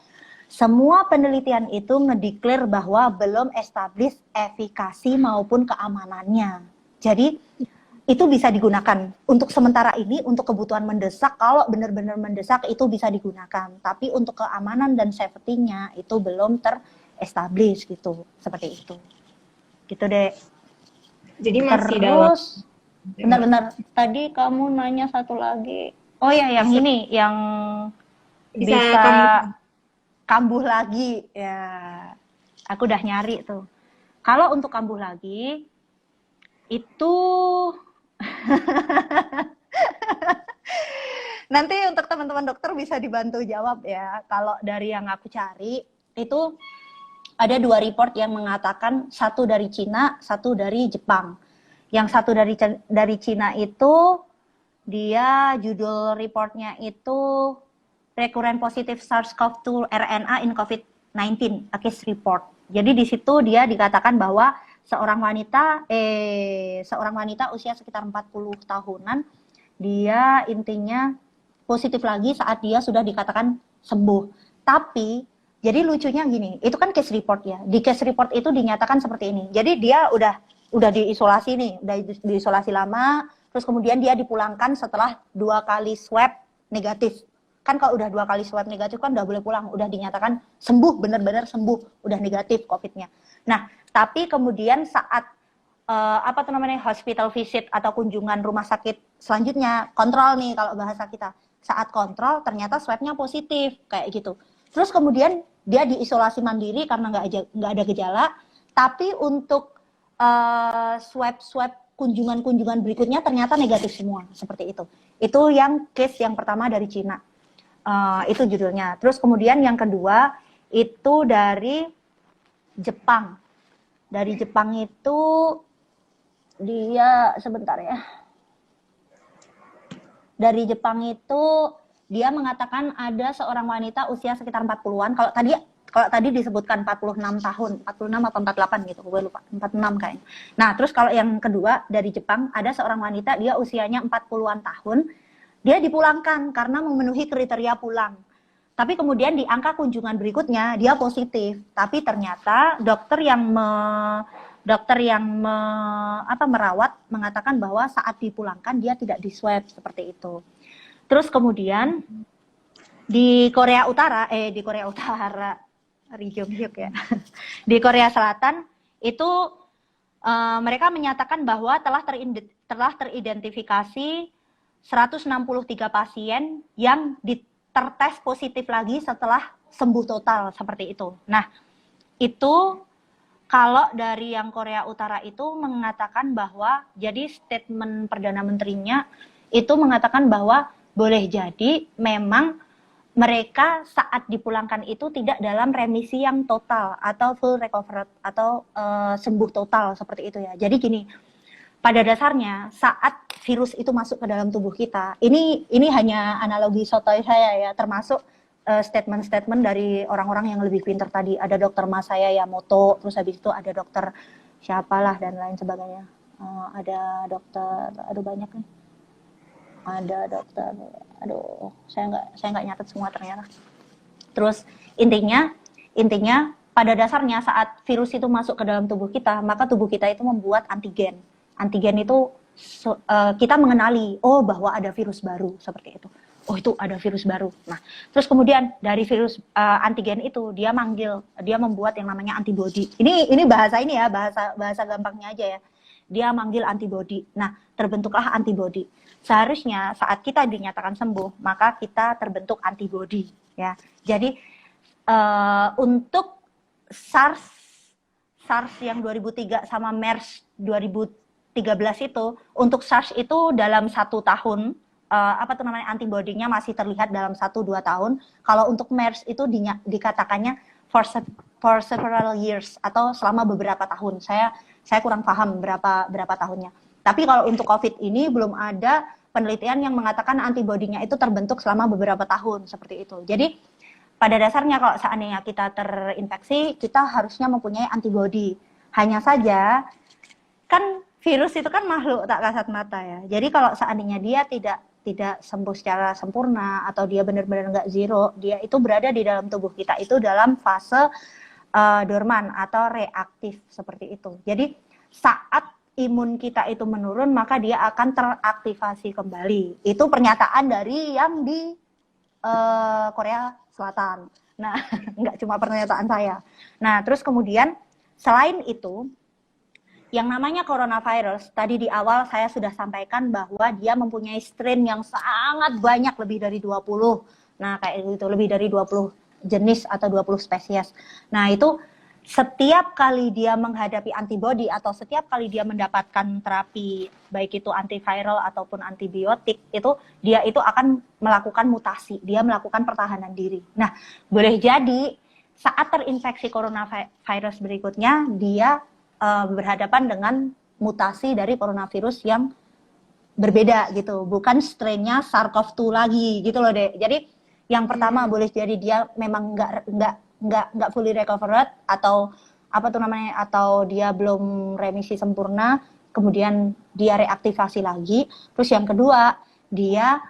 Semua penelitian itu ngedeklar bahwa belum establish efikasi maupun keamanannya. Jadi itu bisa digunakan untuk sementara ini, untuk kebutuhan mendesak, kalau benar-benar mendesak itu bisa digunakan. Tapi untuk keamanan dan safety-nya itu belum establish gitu, seperti itu. Gitu deh. Jadi masih terus benar-benar tadi kamu nanya satu lagi. Oh ya, yang ini yang bisa kambuh lagi ya. Aku udah nyari tuh. Kalau untuk kambuh lagi itu nanti untuk teman-teman dokter bisa dibantu jawab ya. Kalau dari yang aku cari itu ada 2 report yang mengatakan, satu dari Cina, satu dari Jepang. Yang satu dari Cina itu dia judul reportnya itu Recurrent Positive SARS-CoV-2 RNA in COVID-19 a case report. Jadi di situ dia dikatakan bahwa seorang wanita usia sekitar 40 tahunan, dia intinya positif lagi saat dia sudah dikatakan sembuh. Tapi jadi lucunya gini, itu kan case report ya. Di case report itu dinyatakan seperti ini. Jadi dia udah diisolasi nih, udah diisolasi lama, terus kemudian dia dipulangkan setelah 2 kali swab negatif. Kan kalau udah 2 kali swab negatif kan udah boleh pulang, udah dinyatakan sembuh, benar-benar sembuh, udah negatif COVID-nya. Nah, tapi kemudian saat apa tuh namanya, hospital visit atau kunjungan rumah sakit selanjutnya, kontrol nih kalau bahasa kita. Saat kontrol ternyata swabnya positif kayak gitu. Terus kemudian dia diisolasi mandiri karena nggak ada gejala. Tapi untuk swab kunjungan berikutnya ternyata negatif semua seperti itu. Itu yang case yang pertama dari Cina. Itu judulnya. Terus kemudian yang kedua itu dari Jepang. Dari Jepang itu dia sebentar ya. Dari Jepang itu dia mengatakan ada seorang wanita usia sekitar 40-an. Kalau tadi disebutkan 46 tahun, 46 atau 48 gitu, gue lupa. 46 kayaknya. Nah, terus kalau yang kedua dari Jepang ada seorang wanita, dia usianya 40-an tahun. Dia dipulangkan karena memenuhi kriteria pulang. Tapi kemudian di angka kunjungan berikutnya dia positif. Tapi ternyata dokter yang merawat mengatakan bahwa saat dipulangkan dia tidak diswab seperti itu. Terus kemudian di Korea Utara, Ri Jong Hyuk ya, di Korea Selatan itu mereka menyatakan bahwa telah teridentifikasi 163 pasien yang tertes positif lagi setelah sembuh total seperti itu. Nah, itu kalau dari yang Korea Utara itu mengatakan bahwa, jadi statement Perdana Menterinya itu mengatakan bahwa boleh jadi memang mereka saat dipulangkan itu tidak dalam remisi yang total atau full recovered atau sembuh total seperti itu ya. Jadi gini, pada dasarnya saat virus itu masuk ke dalam tubuh kita, ini hanya analogi sotoy saya ya, termasuk statement-statement dari orang-orang yang lebih pintar tadi. Ada dokter Masaya Yamoto, terus habis itu ada dokter siapalah dan lain sebagainya. Ada dokter, aduh banyak nih. Ada dokter, aduh saya nggak nyatet semua ternyata. Terus intinya pada dasarnya saat virus itu masuk ke dalam tubuh kita, maka tubuh kita itu membuat antigen. Antigen itu kita mengenali, oh bahwa ada virus baru seperti itu. Oh itu ada virus baru. Nah, terus kemudian dari virus antigen itu dia membuat yang namanya antibody. Ini bahasa ini ya, bahasa gampangnya aja ya. Dia manggil antibody. Nah, terbentuklah antibody. Seharusnya saat kita dinyatakan sembuh, maka kita terbentuk antibody ya. Jadi untuk SARS yang 2003 sama MERS 2013 itu, untuk SARS itu dalam 1 tahun antibodinya masih terlihat dalam 1-2 tahun. Kalau untuk MERS itu dikatakannya for several years atau selama beberapa tahun. Saya kurang paham berapa tahunnya. Tapi kalau untuk COVID ini belum ada penelitian yang mengatakan antibodinya itu terbentuk selama beberapa tahun seperti itu. Jadi pada dasarnya kalau seandainya kita terinfeksi, kita harusnya mempunyai antibodi. Hanya saja kan virus itu kan makhluk tak kasat mata ya. Jadi kalau seandainya dia tidak sembuh secara sempurna atau dia benar-benar nggak zero, dia itu berada di dalam tubuh kita itu dalam fase dorman atau reaktif seperti itu. Jadi saat imun kita itu menurun, maka dia akan teraktivasi kembali. Itu pernyataan dari yang di Korea Selatan. Nah, nggak cuma pernyataan saya. Nah, terus kemudian selain itu, yang namanya coronavirus, tadi di awal saya sudah sampaikan bahwa dia mempunyai strain yang sangat banyak, lebih dari 20. Nah, kayak gitu, lebih dari 20 jenis atau 20 spesies. Nah, itu setiap kali dia menghadapi antibodi atau setiap kali dia mendapatkan terapi, baik itu antiviral ataupun antibiotik, dia itu akan melakukan mutasi, dia melakukan pertahanan diri. Nah, boleh jadi saat terinfeksi coronavirus berikutnya, dia berhadapan dengan mutasi dari coronavirus yang berbeda gitu, bukan strainnya SARS-CoV-2 lagi gitu loh deh. Jadi yang pertama boleh jadi dia memang nggak fully recovered atau atau dia belum remisi sempurna, kemudian dia reaktivasi lagi. Terus yang kedua dia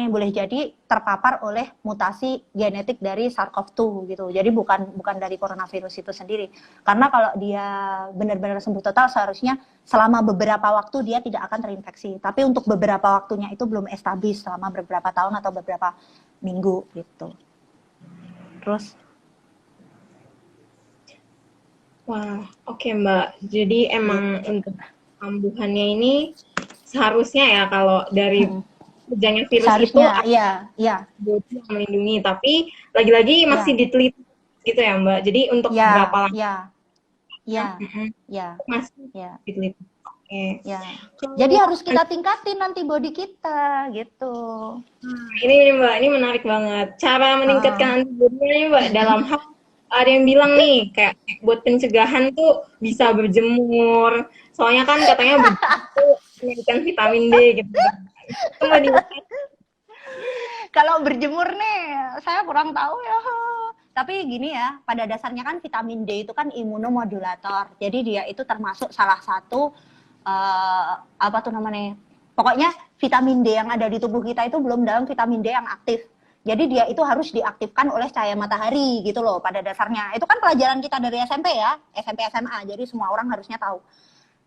boleh jadi terpapar oleh mutasi genetik dari SARS-CoV-2 gitu. Jadi bukan dari coronavirus itu sendiri. Karena kalau dia benar-benar sembuh total, seharusnya selama beberapa waktu dia tidak akan terinfeksi. Tapi untuk beberapa waktunya itu belum establis selama beberapa tahun atau beberapa minggu gitu. Terus Wah, oke Mbak. Jadi emang Gitu. untuk kambuhannya ini seharusnya ya kalau dari Mm-mm. kerjanya virus itu Seharusnya, ya, ya, antibodi yang melindungi, tapi lagi-lagi masih ya, diteliti gitu ya Mbak. Jadi untuk berapa ya, lamanya ya, ya, ya, masih ya, diteliti. Oke. ya. Jadi Kalau harus kita tingkatin antibody kita, gitu. ini nih Mbak, ini menarik banget. Cara meningkatkan Heeh. antibodinya nih Mbak, dalam hal ada yang bilang nih kayak buat pencegahan tuh bisa berjemur. Soalnya kan katanya berjemur tuh meningkatkan vitamin D gitu. Itu Mbak di Kalau berjemur nih, saya kurang tahu ya. Tapi gini ya, pada dasarnya kan vitamin D itu kan imunomodulator. Jadi dia itu termasuk salah satu apa tuh namanya? Pokoknya vitamin D yang ada di tubuh kita itu belum dalam vitamin D yang aktif. Jadi dia itu harus diaktifkan oleh cahaya matahari gitu loh pada dasarnya. Itu kan pelajaran kita dari SMP ya, SMP SMA. Jadi semua orang harusnya tahu.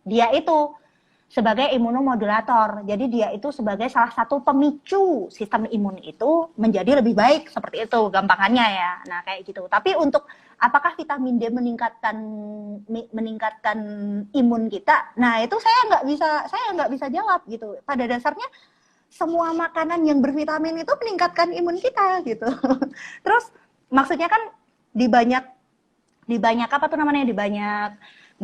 Dia itu sebagai imunomodulator. Jadi dia itu sebagai salah satu pemicu sistem imun itu menjadi lebih baik, seperti itu gampangannya ya. Nah, kayak gitu. Tapi untuk apakah vitamin D meningkatkan imun kita? Nah, itu saya nggak bisa jawab gitu. Pada dasarnya semua makanan yang bervitamin itu meningkatkan imun kita gitu. Terus maksudnya kan di banyak di banyak apa tuh namanya di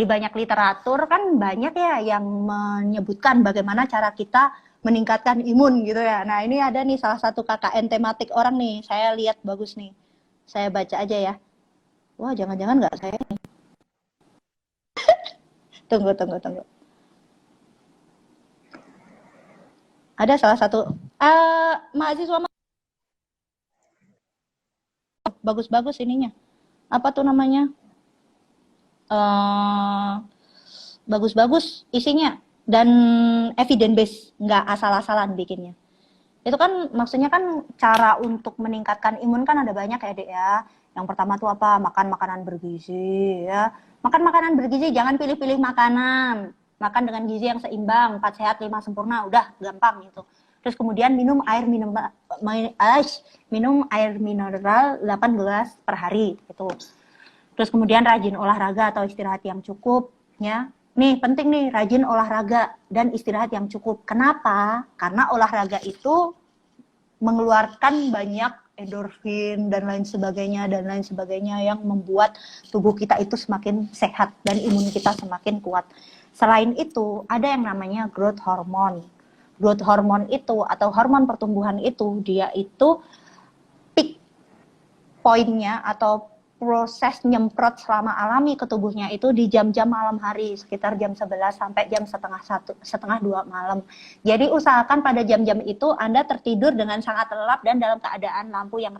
banyak literatur kan banyak ya yang menyebutkan bagaimana cara kita meningkatkan imun gitu ya. Nah ini ada nih salah satu KKN tematik orang nih, saya lihat bagus nih, saya baca aja ya. Wah jangan-jangan nggak saya nih. Tunggu. Ada salah satu mahasiswa bagus-bagus ininya. Apa tuh namanya? Eh bagus-bagus isinya dan evidence based, nggak asal-asalan bikinnya. Itu kan maksudnya kan cara untuk meningkatkan imun kan ada banyak ya Dek ya. Yang pertama tuh apa? Makan makanan bergizi ya. Makan makanan bergizi, jangan pilih-pilih makanan. Makan dengan gizi yang seimbang, 4 sehat 5 sempurna, udah gampang gitu. Terus kemudian minum air mineral 8 gelas per hari itu. Terus kemudian rajin olahraga atau istirahat yang cukup ya. Nih penting nih, rajin olahraga dan istirahat yang cukup. Kenapa? Karena olahraga itu mengeluarkan banyak endorfin dan lain sebagainya yang membuat tubuh kita itu semakin sehat dan imun kita semakin kuat. Selain itu, ada yang namanya growth hormone. Growth hormone itu atau hormon pertumbuhan itu dia itu peak poinnya atau proses nyemprot selama alami ke tubuhnya itu di jam-jam malam hari sekitar jam 11 sampai jam setengah 2 malam. Jadi usahakan pada jam-jam itu Anda tertidur dengan sangat lelap dan dalam keadaan lampu yang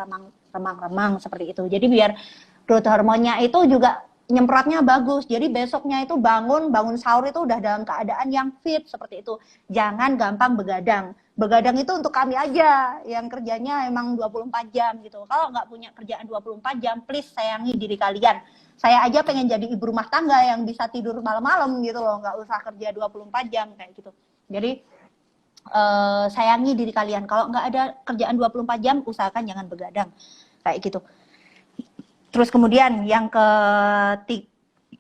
remang-remang seperti itu. Jadi biar growth hormonnya itu juga nyemprotnya bagus. Jadi besoknya itu bangun sahur itu udah dalam keadaan yang fit seperti itu. Jangan gampang begadang. Begadang itu untuk kami aja yang kerjanya emang 24 jam gitu. Kalau nggak punya kerjaan 24 jam, please sayangi diri kalian. Saya aja pengen jadi ibu rumah tangga yang bisa tidur malam-malam gitu loh, nggak usah kerja 24 jam kayak gitu. Jadi sayangi diri kalian. Kalau nggak ada kerjaan 24 jam, usahakan jangan begadang kayak gitu. Terus kemudian yang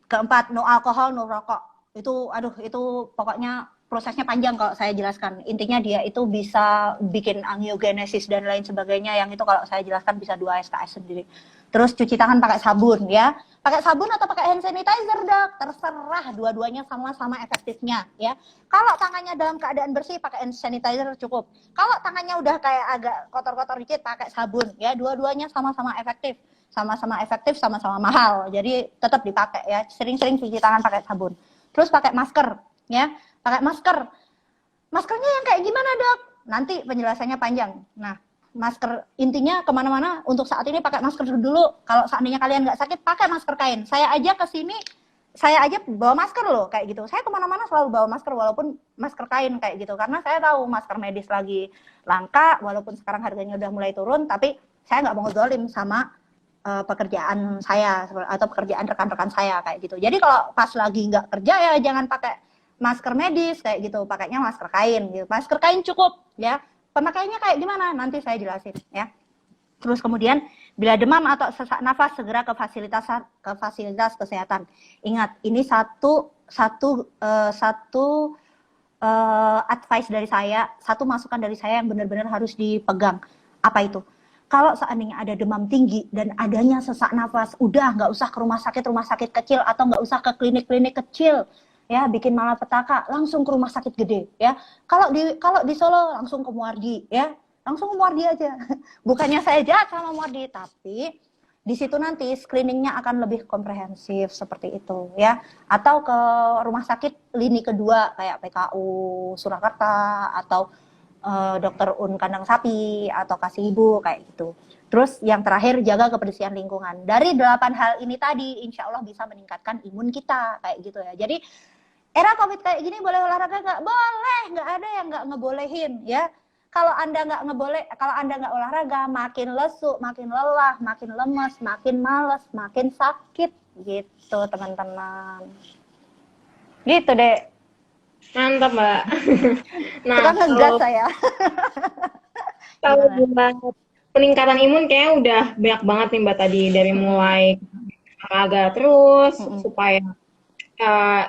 keempat, no alkohol, no rokok. Itu pokoknya prosesnya panjang kalau saya jelaskan. Intinya dia itu bisa bikin angiogenesis dan lain sebagainya, yang itu kalau saya jelaskan bisa 2 SKS sendiri. Terus cuci tangan pakai sabun ya. Pakai sabun atau pakai hand sanitizer, Dok? Terserah, dua-duanya sama-sama efektifnya ya. Kalau tangannya dalam keadaan bersih pakai hand sanitizer cukup. Kalau tangannya udah kayak agak kotor-kotor dikit pakai sabun ya. Dua-duanya sama-sama efektif. Sama-sama efektif, sama-sama mahal. Jadi tetap dipakai ya. Sering-sering cuci tangan pakai sabun. Terus pakai masker ya. Pakai masker. Maskernya yang kayak gimana, Dok? Nanti penjelasannya panjang. Nah, masker intinya kemana-mana untuk saat ini pakai masker dulu. Kalau seandainya kalian nggak sakit, pakai masker kain. Saya aja kesini, saya aja bawa masker loh kayak gitu. Saya kemana-mana selalu bawa masker walaupun masker kain kayak gitu. Karena saya tahu masker medis lagi langka, walaupun sekarang harganya udah mulai turun, tapi saya nggak mau zolim sama pekerjaan saya atau pekerjaan rekan-rekan saya kayak gitu. Jadi kalau pas lagi nggak kerja ya jangan pakai masker medis kayak gitu, pakainya masker kain gitu. Masker kain cukup ya. Pemakaiannya kayak gimana? Nanti saya jelasin ya. Terus kemudian Bila demam atau sesak nafas, segera ke fasilitas kesehatan. Ingat, ini satu advice dari saya, satu masukan dari saya yang benar-benar harus dipegang. Apa itu? Kalau seandainya ada demam tinggi dan adanya sesak nafas, udah nggak usah ke rumah sakit kecil atau nggak usah ke klinik-klinik kecil, ya bikin malapetaka, langsung ke rumah sakit gede, ya. Kalau di Solo langsung ke Muardi, ya, langsung ke Muardi aja. Bukannya saya jahat sama Muardi, tapi di situ nanti screeningnya akan lebih komprehensif seperti itu, ya. Atau ke rumah sakit lini kedua kayak PKU Surakarta atau dokter Kandang Sapi atau Kasih Ibu kayak gitu. Terus yang terakhir, jaga kebersihan lingkungan. Dari 8 hal ini tadi, insya Allah bisa meningkatkan imun kita kayak gitu ya. Jadi era COVID kayak gini boleh olahraga nggak? Boleh, nggak ada yang nggak ngebolehin ya. Kalau Anda nggak olahraga, makin lesu, makin lelah, makin lemes, makin males, makin sakit gitu teman-teman. Gitu deh. Mantap, Mbak. Nah, Tukang ngegas saya. kalau buat peningkatan imun kayaknya udah banyak banget nih Mbak tadi, dari mulai olahraga terus supaya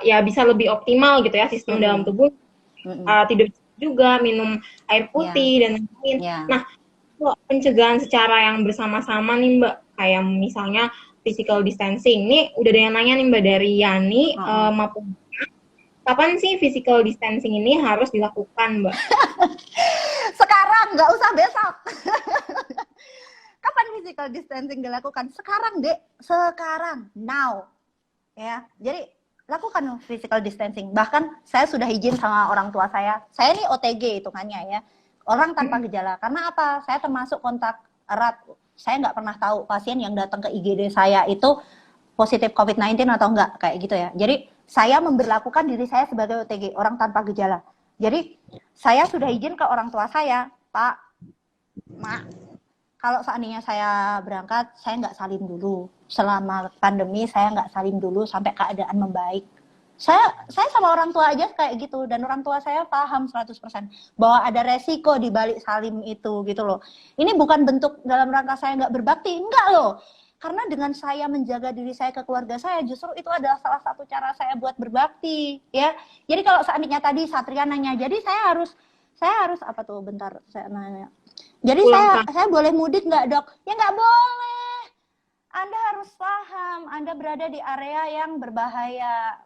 ya bisa lebih optimal gitu ya sistem dalam tubuh, tidur juga, minum air putih dan lain-lain. Nah, kalau pencegahan secara yang bersama-sama nih Mbak, kayak misalnya physical distancing, nih udah ada yang nanya nih Mbak dari Yani maupun kapan sih physical distancing ini harus dilakukan, Mbak? Sekarang, nggak usah besok. Kapan physical distancing dilakukan? Sekarang, Dek. Sekarang, now. Ya, jadi lakukan physical distancing. Bahkan saya sudah izin sama orang tua saya. Saya ini OTG hitungannya ya. Orang tanpa gejala. Karena apa? Saya termasuk kontak erat. Saya nggak pernah tahu pasien yang datang ke IGD saya itu positif COVID-19 atau enggak, kayak gitu ya. Jadi saya memberlakukan diri saya sebagai OTG, orang tanpa gejala. Jadi saya sudah izin ke orang tua saya, Pak, Mak, kalau seandainya saya berangkat, saya nggak salin dulu. Selama pandemi saya nggak salin dulu sampai keadaan membaik. Saya sama orang tua aja kayak gitu, dan orang tua saya paham 100% bahwa ada resiko di balik salim itu gitu loh. Ini bukan bentuk dalam rangka saya nggak berbakti, enggak loh. Karena dengan saya menjaga diri saya ke keluarga saya, justru itu adalah salah satu cara saya buat berbakti, ya. Jadi kalau seandainya tadi Satria nanya, jadi saya harus apa tuh? Bentar, saya nanya. Jadi saya boleh mudik nggak, Dok? Ya nggak boleh. Anda harus paham, Anda berada di area yang berbahaya.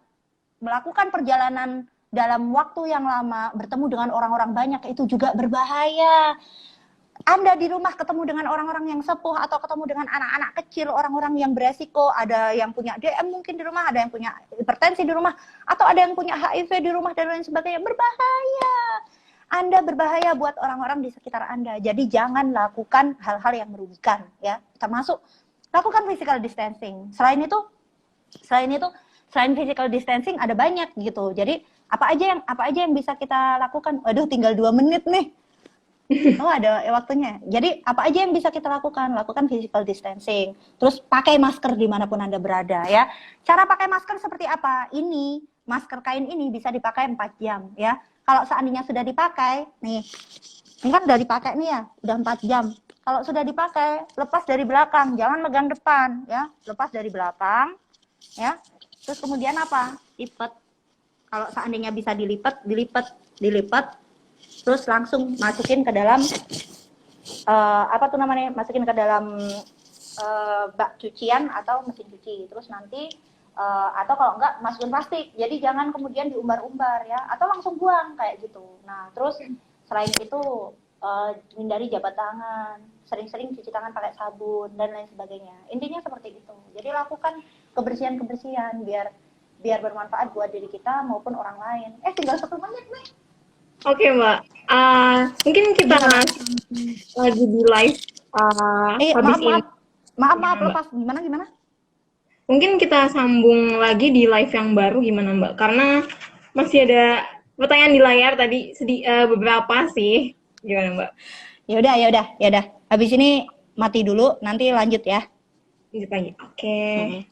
Melakukan perjalanan dalam waktu yang lama, bertemu dengan orang-orang banyak, itu juga berbahaya. Anda di rumah ketemu dengan orang-orang yang sepuh atau ketemu dengan anak-anak kecil, orang-orang yang beresiko, ada yang punya DM mungkin di rumah, ada yang punya hipertensi di rumah, atau ada yang punya HIV di rumah dan lain sebagainya, berbahaya. Anda berbahaya buat orang-orang di sekitar Anda. Jadi jangan lakukan hal-hal yang merugikan, ya. Termasuk lakukan physical distancing. Selain physical distancing ada banyak gitu. Jadi apa aja yang bisa kita lakukan? Waduh, tinggal 2 menit nih. Oh, ada waktunya. Jadi apa aja yang bisa kita lakukan? Lakukan physical distancing. Terus pakai masker dimanapun Anda berada ya. Cara pakai masker seperti apa? Ini masker kain ini bisa dipakai 4 jam ya. Kalau seandainya sudah dipakai, nih, ini kan udah dipakai nih ya, udah 4 jam. Kalau sudah dipakai, lepas dari belakang, jangan megang depan ya. Lepas dari belakang ya. Terus kemudian apa? Lipat. Kalau seandainya bisa dilipat. Terus langsung masukin ke dalam masukin ke dalam bak cucian atau mesin cuci. Terus nanti atau kalau enggak masukin plastik. Jadi jangan kemudian diumbar-umbar ya, atau langsung buang kayak gitu. Nah, terus selain itu hindari jabat tangan, sering-sering cuci tangan pakai sabun dan lain sebagainya. Intinya seperti itu. Jadi lakukan kebersihan biar bermanfaat buat diri kita maupun orang lain. Tinggal 1 menit nih. Oke, Mbak. Mungkin kita lagi di live habis ini. Maaf, lepas. Gimana? Mungkin kita sambung lagi di live yang baru gimana, Mbak? Karena masih ada pertanyaan di layar tadi beberapa sih. Gimana, Mbak? Ya udah. Habis ini mati dulu, nanti lanjut ya. Lanjut lagi. Oke.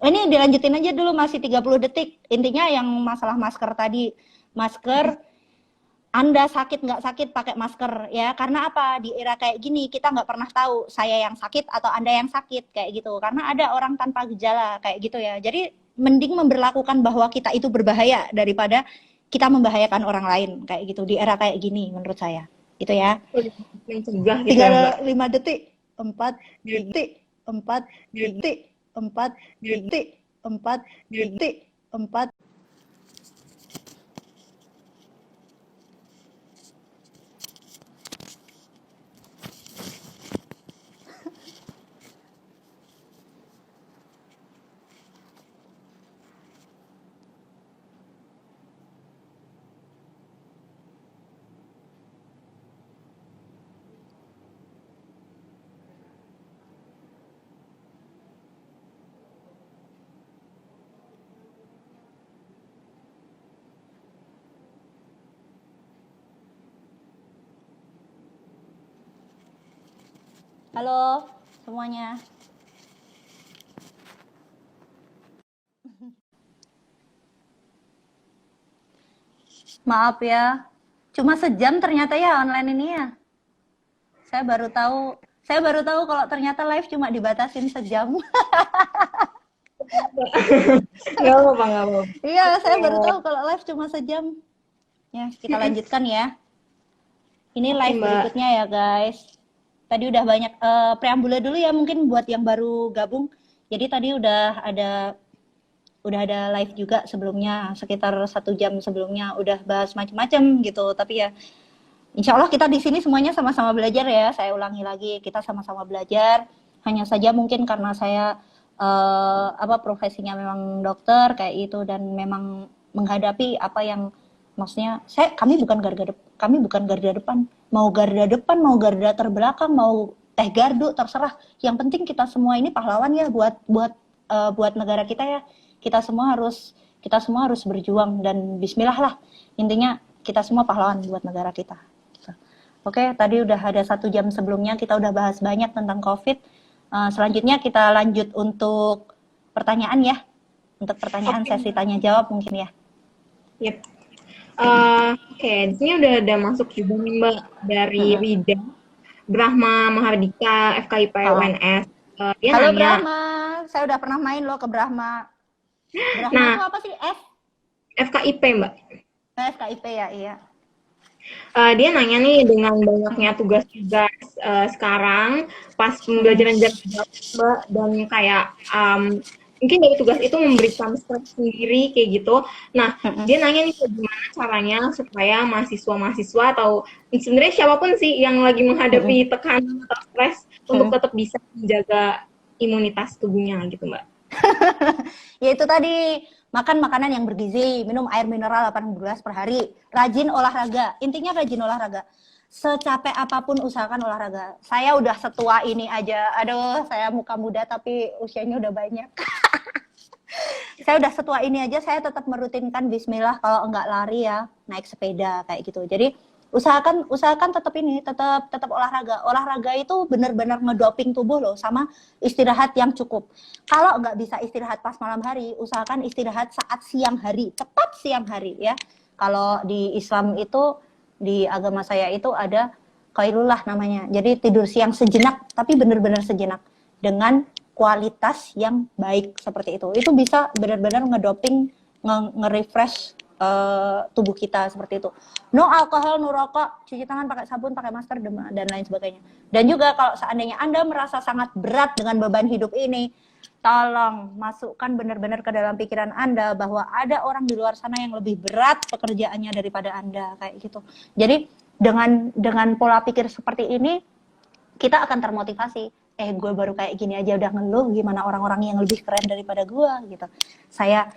Ini dilanjutin aja dulu, masih 30 detik. Intinya yang masalah masker tadi. Masker Anda sakit nggak sakit pakai masker ya, karena apa, di era kayak gini kita nggak pernah tahu saya yang sakit atau Anda yang sakit kayak gitu, karena ada orang tanpa gejala kayak gitu ya. Jadi mending memberlakukan bahwa kita itu berbahaya daripada kita membahayakan orang lain kayak gitu di era kayak gini menurut saya itu ya. Mencegah gitu ya Mbak. Tinggal 5 detik, 4 Iya, detik, 4 detik, 4 iya, detik, 4 iya. detik, 4. Halo semuanya. Maaf ya. Cuma sejam ternyata ya online ini ya. Saya baru tahu kalau ternyata live cuma dibatasin sejam. Nggak apa-apa, nggak apa-apa. Iya, saya baru tahu kalau live cuma sejam. Ya, kita lanjutkan ya. Ini Oke live Mbak. berikutnya ya, guys. Tadi udah banyak preambula dulu ya mungkin buat yang baru gabung. Jadi tadi udah ada live juga sebelumnya, sekitar 1 jam sebelumnya udah bahas macam-macam gitu. Tapi ya insya Allah kita di sini semuanya sama-sama belajar ya. Saya ulangi lagi, kita sama-sama belajar. Hanya saja mungkin karena saya profesinya memang dokter kayak itu, dan memang menghadapi apa yang maksudnya kami bukan garda depan. Mau garda depan, mau garda terbelakang, mau teh gardu terserah. Yang penting kita semua ini pahlawan ya buat negara kita ya. Kita semua harus berjuang, dan bismillah lah. Intinya kita semua pahlawan buat negara kita. Oke, tadi udah ada 1 jam sebelumnya kita udah bahas banyak tentang COVID. Selanjutnya kita lanjut untuk pertanyaan ya. Untuk pertanyaan sesi tanya jawab mungkin ya. Yep. Oke, di sini udah ada masuk juga nih Mbak dari Rida Brahma Mahardika FKIP UNS. Dia Halo nanya, Brahma, saya udah pernah main loh ke Brahma. Brahma itu nah apa sih? FKIP Mbak. FKIP ya, iya. Dia nanya nih, dengan banyaknya tugas-tugas sekarang pas pembelajaran jarak jauh Mbak, dan kayak mungkin dari tugas itu memberikan stres sendiri kayak gitu. Nah, dia nanya nih bagaimana caranya supaya mahasiswa-mahasiswa atau sebenarnya siapapun sih yang lagi menghadapi tekanan atau stres untuk tetap bisa menjaga imunitas tubuhnya gitu Mbak. Ya itu tadi, makan makanan yang bergizi, minum air mineral 8 gelas per hari, rajin olahraga. Intinya rajin olahraga. Secapek apapun usahakan olahraga. Saya udah setua ini aja. Aduh, saya muka muda tapi usianya udah banyak. Saya udah setua ini aja, saya tetap merutinkan bismillah, kalau enggak lari ya naik sepeda kayak gitu. Jadi usahakan tetap olahraga itu benar-benar ngedoping tubuh loh, sama istirahat yang cukup. Kalau nggak bisa istirahat pas malam hari, usahakan istirahat saat siang hari, tepat siang hari ya. Kalau di Islam itu, di agama saya itu ada qailullah namanya, jadi tidur siang sejenak, tapi benar-benar sejenak dengan kualitas yang baik seperti itu bisa benar-benar ngedoping, nge-refresh tubuh kita seperti itu. No alkohol, no rokok, cuci tangan pakai sabun, pakai masker, dan lain sebagainya. Dan juga kalau seandainya Anda merasa sangat berat dengan beban hidup ini, tolong masukkan benar-benar ke dalam pikiran Anda bahwa ada orang di luar sana yang lebih berat pekerjaannya daripada Anda kayak gitu. Jadi dengan pola pikir seperti ini, kita akan termotivasi. Gue baru kayak gini aja udah ngeluh, gimana orang-orang yang lebih keren daripada gue gitu. Saya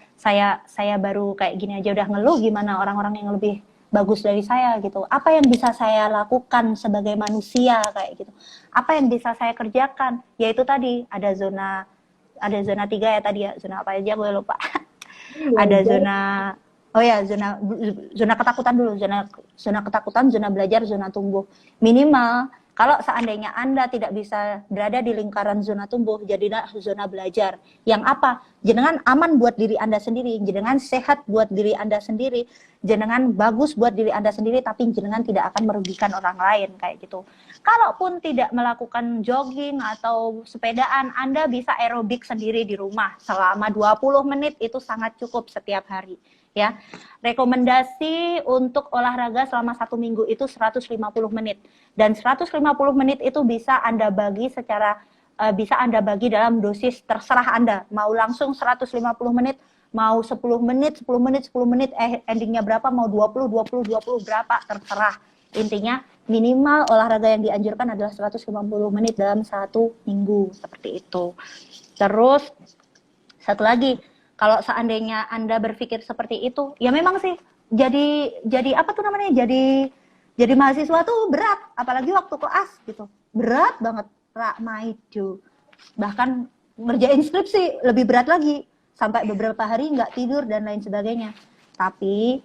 baru kayak gini aja udah ngeluh, gimana orang-orang yang lebih bagus dari saya gitu. Apa yang bisa saya lakukan sebagai manusia kayak gitu. Apa yang bisa saya kerjakan? Yaitu tadi ada zona 3 ya tadi ya. Zona apa aja gue lupa. Ada zona ketakutan dulu, zona ketakutan, zona belajar, zona tumbuh. Minimal kalau seandainya Anda tidak bisa berada di lingkaran zona tumbuh, jadilah zona belajar. Yang apa? Jenengan aman buat diri Anda sendiri, jenengan sehat buat diri Anda sendiri, jenengan bagus buat diri Anda sendiri, tapi jenengan tidak akan merugikan orang lain kayak gitu. Kalaupun tidak melakukan jogging atau sepedaan, Anda bisa aerobik sendiri di rumah selama 20 menit, itu sangat cukup setiap hari. Ya, rekomendasi untuk olahraga selama 1 minggu itu 150 menit, dan 150 menit itu bisa Anda bagi bisa Anda bagi dalam dosis terserah Anda, mau langsung 150 menit, mau 10 menit, 10 menit, 10 menit, endingnya berapa, mau 20, 20, 20, berapa, terserah. Intinya minimal olahraga yang dianjurkan adalah 150 menit dalam 1 minggu, seperti itu. Terus satu lagi, kalau seandainya Anda berpikir seperti itu, ya memang sih jadi apa tuh namanya? Jadi mahasiswa tuh berat, apalagi waktu kelas gitu. Berat banget, Maido. Bahkan ngerjain skripsi lebih berat lagi, sampai beberapa hari nggak tidur dan lain sebagainya. Tapi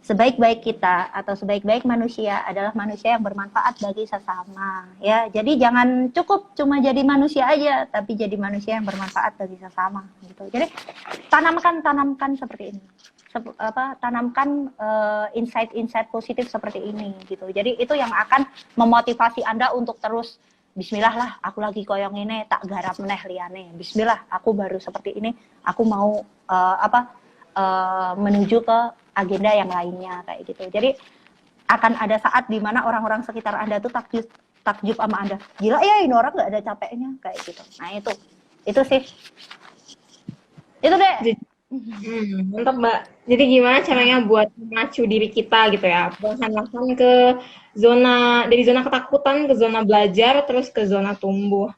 sebaik-baik kita atau sebaik-baik manusia adalah manusia yang bermanfaat bagi sesama, ya. Jadi jangan cukup cuma jadi manusia aja, tapi jadi manusia yang bermanfaat bagi sesama gitu. Jadi tanamkan seperti ini. Tanamkan insight-insight positif seperti ini gitu. Jadi itu yang akan memotivasi Anda untuk terus, bismillah lah, aku lagi koyong ini, tak garap meneh liyane. Bismillah, aku baru seperti ini, aku mau menuju ke agenda yang lainnya kayak gitu. Jadi akan ada saat di mana orang-orang sekitar Anda tuh takjub sama Anda. Gila ya, ini orang nggak ada capeknya kayak gitu. Nah itu sih. Itu deh. Mantap Mbak. Jadi gimana caranya buat memacu diri kita gitu ya, perlahan-lahan dari zona ketakutan ke zona belajar, terus ke zona tumbuh.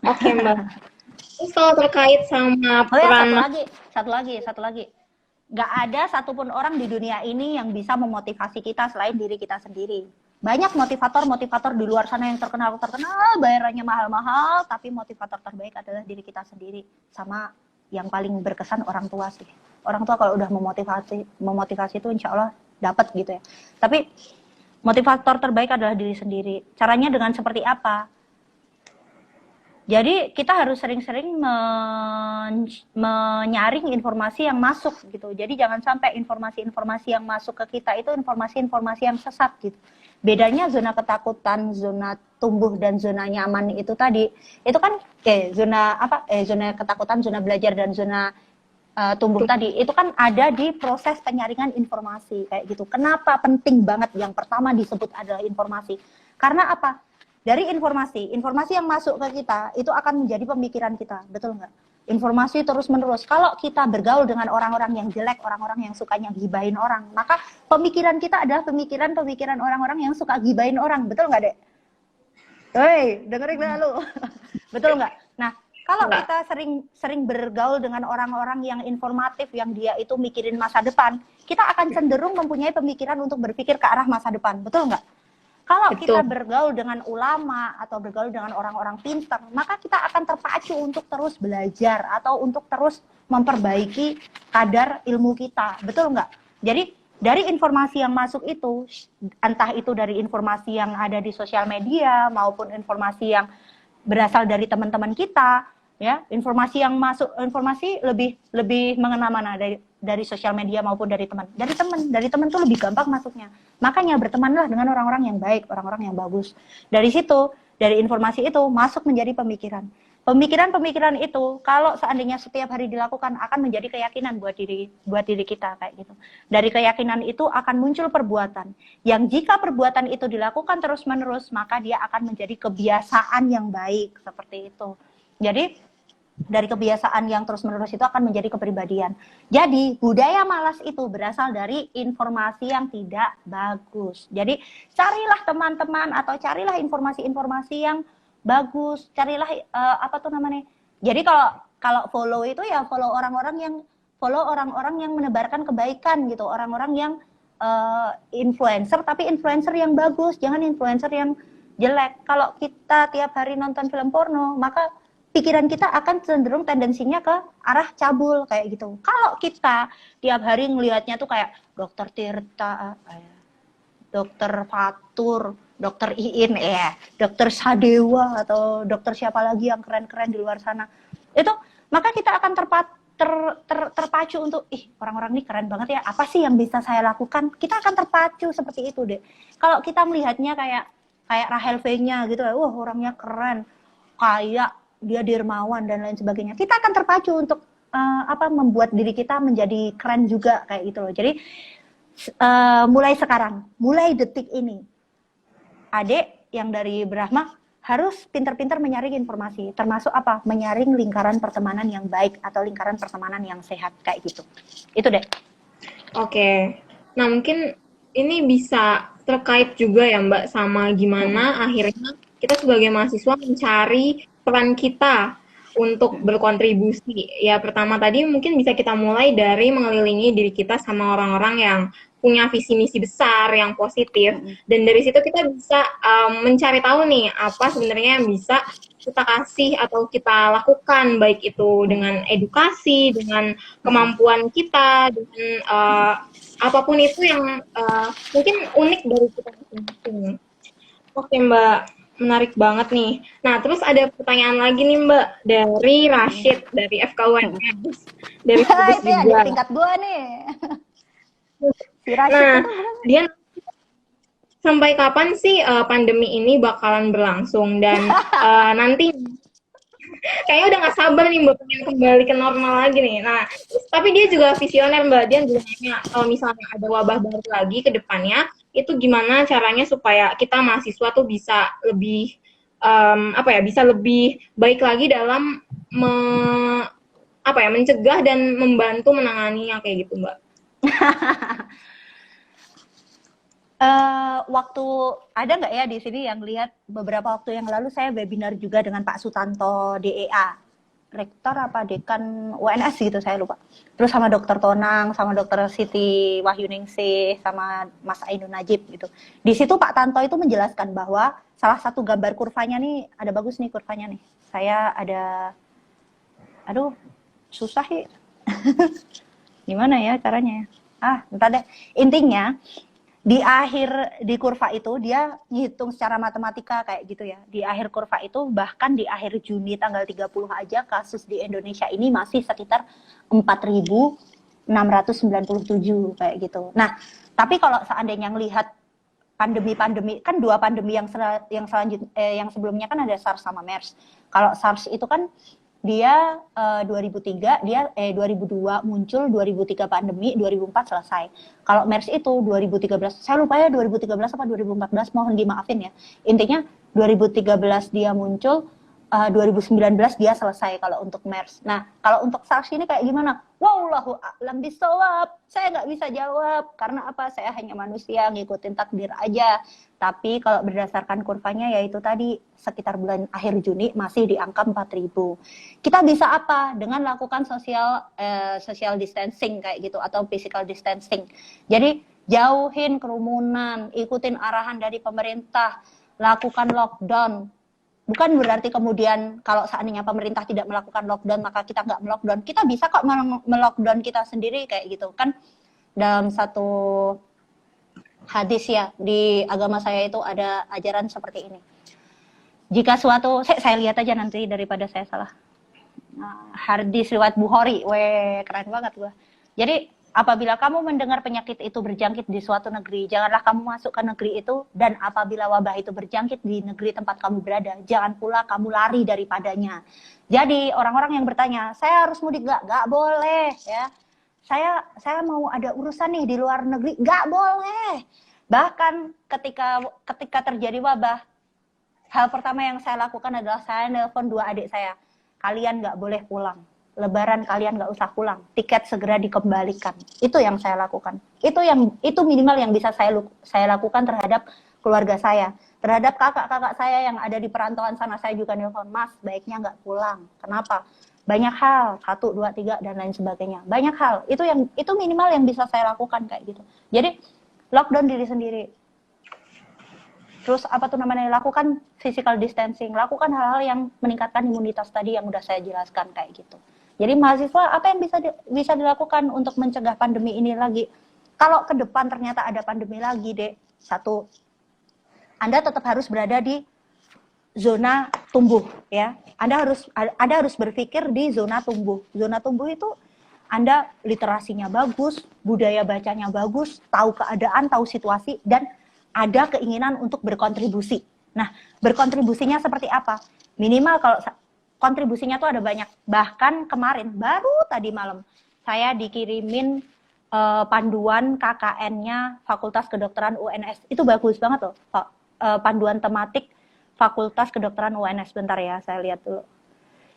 Oke Mbak. Terus kalau terkait sama satu lagi. Gak ada satupun orang di dunia ini yang bisa memotivasi kita selain diri kita sendiri. Banyak motivator di luar sana yang terkenal, bayarannya mahal-mahal, tapi motivator terbaik adalah diri kita sendiri. Sama yang paling berkesan orang tua sih. Orang tua kalau udah memotivasi itu insya Allah dapat gitu ya. Tapi motivator terbaik adalah diri sendiri. Caranya dengan seperti apa? Jadi kita harus sering-sering menyaring informasi yang masuk gitu. Jadi jangan sampai informasi-informasi yang masuk ke kita itu informasi-informasi yang sesat gitu. Bedanya zona ketakutan, zona tumbuh dan zona nyaman itu tadi, itu kan zona ketakutan, zona belajar dan zona tumbuh tadi, itu kan ada di proses penyaringan informasi kayak gitu. Kenapa penting banget yang pertama disebut adalah informasi? Karena apa? Dari informasi yang masuk ke kita itu akan menjadi pemikiran kita, betul nggak? Informasi terus-menerus. Kalau kita bergaul dengan orang-orang yang jelek, orang-orang yang sukanya gibahin orang, maka pemikiran kita adalah pemikiran orang-orang yang suka gibahin orang, betul nggak, Dek? Hei, dengerin dulu. Betul nggak? Nah, kalau kita sering bergaul dengan orang-orang yang informatif, yang dia itu mikirin masa depan, kita akan cenderung mempunyai pemikiran untuk berpikir ke arah masa depan, betul nggak? Kalau kita bergaul dengan ulama atau bergaul dengan orang-orang pintar, maka kita akan terpacu untuk terus belajar atau untuk terus memperbaiki kadar ilmu kita, betul nggak? Jadi dari informasi yang masuk itu, entah itu dari informasi yang ada di sosial media maupun informasi yang berasal dari teman-teman kita, ya, informasi yang masuk, informasi lebih mengena mana, dari sosial media maupun dari teman. Dari teman tuh lebih gampang masuknya. Makanya bertemanlah dengan orang-orang yang baik, orang-orang yang bagus. Dari situ, dari informasi itu masuk menjadi pemikiran. Pemikiran itu kalau seandainya setiap hari dilakukan akan menjadi keyakinan buat diri kita kayak gitu. Dari keyakinan itu akan muncul perbuatan. Yang jika perbuatan itu dilakukan terus-menerus, maka dia akan menjadi kebiasaan yang baik seperti itu. Jadi dari kebiasaan yang terus-menerus itu akan menjadi kepribadian. Jadi budaya malas itu berasal dari informasi yang tidak bagus. Jadi carilah teman-teman atau carilah informasi-informasi yang bagus. Carilah Jadi kalau follow itu ya follow orang-orang yang menebarkan kebaikan gitu. Orang-orang yang influencer, tapi influencer yang bagus, jangan influencer yang jelek. Kalau kita tiap hari nonton film porno, maka pikiran kita akan cenderung tendensinya ke arah cabul kayak gitu. Kalau kita tiap hari ngelihatnya tuh kayak Dokter Tirta, Dokter Fatur, Dokter Iin, Dokter Sadewa atau dokter siapa lagi yang keren-keren di luar sana, itu maka kita akan terpacu untuk orang-orang ini keren banget ya, apa sih yang bisa saya lakukan, kita akan terpacu seperti itu deh. Kalau kita melihatnya kayak Rahel V-nya gitu, wah orangnya keren, kayak dia dermawan dan lain sebagainya, kita akan terpacu untuk membuat diri kita menjadi keren juga kayak gitu loh. Jadi mulai sekarang, mulai detik ini, adik yang dari Brahma harus pintar-pintar menyaring informasi, termasuk apa? Menyaring lingkaran pertemanan yang baik atau lingkaran pertemanan yang sehat kayak gitu. Itu deh. Oke. Nah, mungkin ini bisa terkait juga ya Mbak sama gimana akhirnya kita sebagai mahasiswa mencari peran kita untuk berkontribusi. Ya, pertama tadi mungkin bisa kita mulai dari mengelilingi diri kita sama orang-orang yang punya visi misi besar yang positif, dan dari situ kita bisa mencari tahu nih apa sebenarnya yang bisa kita kasih atau kita lakukan, baik itu dengan edukasi, dengan kemampuan kita, dengan apapun itu yang mungkin unik dari kita masing-masing. Oke Mbak, menarik banget nih. Nah, terus ada pertanyaan lagi nih Mbak dari Rashid dari FKUNS, dari Kudus Itu ya, juga. di tingkat gua nih. Si Rashid Nah, itu dia sampai kapan sih pandemi ini bakalan berlangsung, dan nanti kayaknya udah nggak sabar nih Mbak pengen kembali ke normal lagi nih. Nah, tapi dia juga visioner Mbak, dia juga nanya kalau misalnya ada wabah baru lagi ke depannya, itu gimana caranya supaya kita mahasiswa tuh bisa lebih bisa lebih baik lagi dalam mencegah dan membantu menanganinya kayak gitu Mbak. waktu ada nggak ya di sini yang lihat beberapa waktu yang lalu saya webinar juga dengan Pak Sutanto DEA, rektor apa dekan UNS gitu saya lupa. Terus sama Dokter Tonang, sama Dokter Siti Wahyuningsih, sama Mas Ainun Najib gitu. Di situ Pak Tanto itu menjelaskan bahwa salah satu gambar kurvanya nih, ada bagus nih kurvanya nih. Saya ada, aduh susah ya. Gimana ya caranya? Bentar deh. Intinya di kurva itu dia ngitung secara matematika kayak gitu ya. Di akhir kurva itu bahkan di akhir Juni tanggal 30 aja kasus di Indonesia ini masih sekitar 4.697 kayak gitu. Nah, tapi kalau seandainya ngelihat pandemi-pandemi, kan dua pandemi yang sebelumnya kan ada SARS sama MERS. Kalau SARS itu kan dia 2003, 2002 muncul, 2003 pandemi, 2004 selesai. Kalau MERS itu 2013, saya lupa ya 2013 apa 2014, mohon dimaafin ya. Intinya 2013 dia muncul, 2019 dia selesai kalau untuk MERS. Nah, kalau untuk SARS ini kayak gimana? Wallahu a'lam bishawab. Saya nggak bisa jawab, karena apa? Saya hanya manusia, ngikutin takdir aja. Tapi kalau berdasarkan kurvanya yaitu tadi, sekitar bulan akhir Juni masih di angka 4.000. Kita bisa apa? Dengan lakukan social distancing kayak gitu, atau physical distancing. Jadi, jauhin kerumunan, ikutin arahan dari pemerintah, lakukan lockdown. Bukan berarti kemudian kalau seandainya pemerintah tidak melakukan lockdown maka kita nggak melockdown. Kita bisa kok melockdown kita sendiri kayak gitu kan. Dalam satu hadis ya di agama saya itu ada ajaran seperti ini. Jika suatu, saya lihat aja nanti daripada saya salah. Hadis riwayat Bukhari, keren banget gua. Jadi apabila kamu mendengar penyakit itu berjangkit di suatu negeri, janganlah kamu masuk ke negeri itu, dan apabila wabah itu berjangkit di negeri tempat kamu berada, jangan pula kamu lari daripadanya. Jadi orang-orang yang bertanya, saya harus mudik nggak? Nggak boleh ya. Saya mau ada urusan nih di luar negeri, nggak boleh. Bahkan ketika terjadi wabah, hal pertama yang saya lakukan adalah saya nelpon dua adik saya. Kalian nggak boleh pulang. Lebaran kalian nggak usah pulang, tiket segera dikembalikan. Itu yang saya lakukan. Itu minimal yang bisa saya lakukan terhadap keluarga saya, terhadap kakak-kakak saya yang ada di perantauan sana. Saya juga nelpon, Mas, baiknya nggak pulang. Kenapa? Banyak hal, 1, 2, 3 dan lain sebagainya. Banyak hal. Itu minimal yang bisa saya lakukan kayak gitu. Jadi lockdown diri sendiri. Terus lakukan physical distancing, lakukan hal-hal yang meningkatkan imunitas tadi yang udah saya jelaskan kayak gitu. Jadi mahasiswa apa yang bisa dilakukan untuk mencegah pandemi ini lagi? Kalau ke depan ternyata ada pandemi lagi, Dek. 1, Anda tetap harus berada di zona tumbuh ya. Anda harus berpikir di zona tumbuh. Zona tumbuh itu Anda literasinya bagus, budaya bacanya bagus, tahu keadaan, tahu situasi, dan ada keinginan untuk berkontribusi. Nah, berkontribusinya seperti apa? Minimal kalau kontribusinya tuh ada banyak. Bahkan kemarin, baru tadi malam, saya dikirimin panduan KKN-nya Fakultas Kedokteran UNS. Itu bagus banget loh, Pak. Panduan tematik Fakultas Kedokteran UNS. Bentar ya, saya lihat dulu.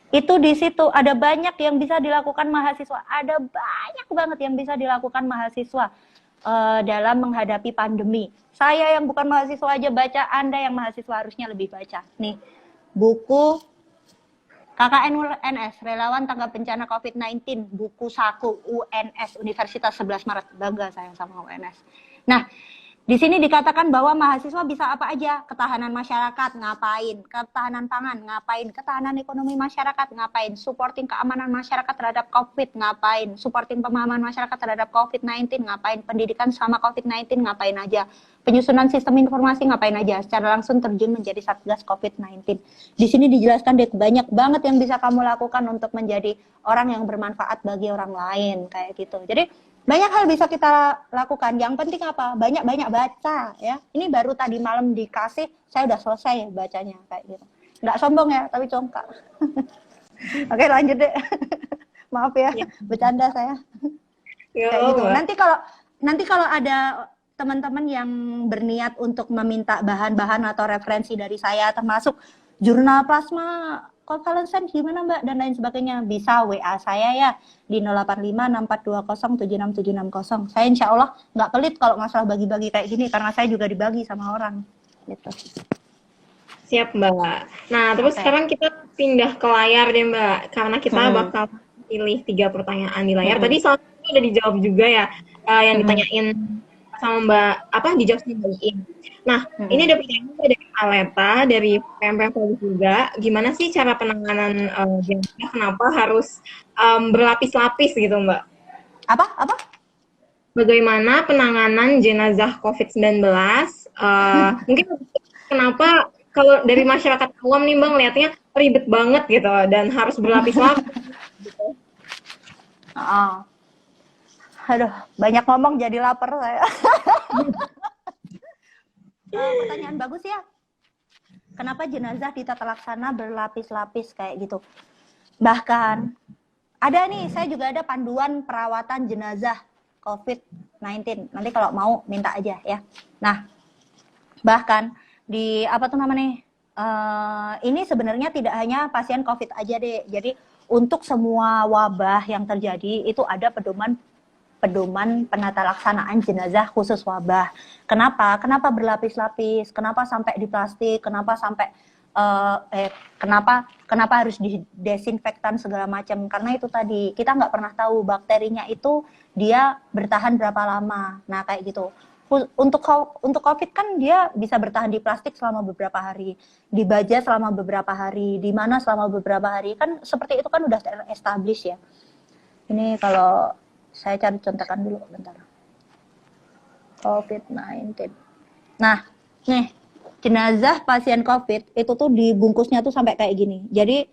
Itu di situ ada banyak yang bisa dilakukan mahasiswa. Ada banyak banget yang bisa dilakukan mahasiswa dalam menghadapi pandemi. Saya yang bukan mahasiswa aja baca, Anda yang mahasiswa harusnya lebih baca. Nih, buku KKN UNS, Relawan Tanggap Bencana COVID-19, buku saku UNS, Universitas 11 Maret. Bangga saya sama UNS. Nah, di sini dikatakan bahwa mahasiswa bisa apa aja, ketahanan masyarakat, ngapain, ketahanan pangan, ngapain, ketahanan ekonomi masyarakat, ngapain, supporting keamanan masyarakat terhadap COVID, ngapain, supporting pemahaman masyarakat terhadap COVID-19, ngapain, pendidikan sama COVID-19, ngapain aja, penyusunan sistem informasi, ngapain aja, secara langsung terjun menjadi Satgas COVID-19. Di sini dijelaskan banyak banget yang bisa kamu lakukan untuk menjadi orang yang bermanfaat bagi orang lain, kayak gitu. Jadi, banyak hal bisa kita lakukan. Yang penting apa? Banyak-banyak baca ya. Ini baru tadi malam dikasih, saya udah selesai bacanya kayak gitu. Nggak sombong ya, tapi congkak. Oke, lanjut deh. Maaf ya, bercanda saya. Kayak gitu. Nanti kalau ada teman-teman yang berniat untuk meminta bahan-bahan atau referensi dari saya, termasuk jurnal plasma konvalesan gimana Mbak dan lain sebagainya, bisa WA saya ya di 085642076760. Saya insya Allah nggak pelit kalau masalah bagi-bagi kayak gini, karena saya juga dibagi sama orang gitu. Siap Mbak. Nah terus sekarang kita pindah ke layar deh Mbak, karena kita bakal pilih 3 pertanyaan di layar. Tadi soalnya udah dijawab juga ya, yang ditanyain sama Mbak, dijawab sama Mbak Iin. Nah, ini ada pertanyaan dari Aleta, dari PMP Polri juga. Gimana sih cara penanganan jenazah? Kenapa harus berlapis-lapis gitu, Mbak? Apa? Bagaimana penanganan jenazah COVID-19? Mungkin kenapa kalau dari masyarakat awam nih, Bang, lihatnya ribet banget gitu, dan harus berlapis-lapis. Gitu. Aduh, banyak ngomong jadi lapar saya. Pertanyaan bagus ya. Kenapa jenazah di tata laksana berlapis-lapis kayak gitu? Bahkan ada nih, saya juga ada panduan perawatan jenazah COVID-19. Nanti kalau mau minta aja ya. Nah, bahkan di ini sebenarnya tidak hanya pasien COVID aja deh. Jadi untuk semua wabah yang terjadi itu ada pedoman penata laksanaan jenazah khusus wabah. Kenapa berlapis-lapis? Kenapa sampai di plastik? Kenapa sampai kenapa harus didesinfektan segala macam? Karena itu tadi kita nggak pernah tahu bakterinya itu dia bertahan berapa lama. Nah kayak gitu. Untuk COVID kan dia bisa bertahan di plastik selama beberapa hari, di baja selama beberapa hari, di mana selama beberapa hari, kan seperti itu kan udah established ya. Ini kalau saya cari contohkan dulu bentar. COVID-19. Nah, nih jenazah pasien COVID itu tuh dibungkusnya tuh sampai kayak gini. Jadi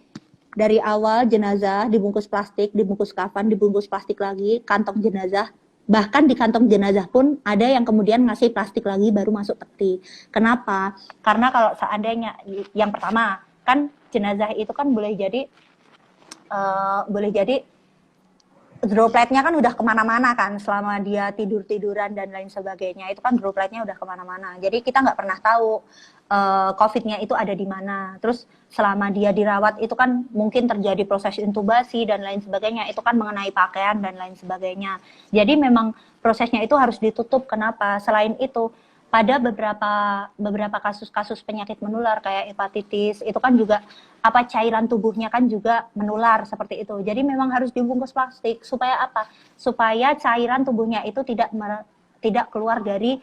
dari awal jenazah dibungkus plastik, dibungkus kafan, dibungkus plastik lagi, kantong jenazah. Bahkan di kantong jenazah pun ada yang kemudian ngasih plastik lagi baru masuk peti. Kenapa? Karena kalau seandainya yang pertama kan jenazah itu kan boleh jadi dropletnya kan udah kemana-mana kan selama dia tiduran dan lain sebagainya, itu kan dropletnya udah kemana-mana. Jadi kita nggak pernah tahu COVID-nya itu ada di mana. Terus selama dia dirawat itu kan mungkin terjadi proses intubasi dan lain sebagainya, itu kan mengenai pakaian dan lain sebagainya. Jadi memang prosesnya itu harus ditutup. Kenapa? Selain itu pada beberapa kasus-kasus penyakit menular kayak hepatitis itu kan juga cairan tubuhnya kan juga menular seperti itu. Jadi memang harus dibungkus plastik supaya apa? Supaya cairan tubuhnya itu tidak keluar dari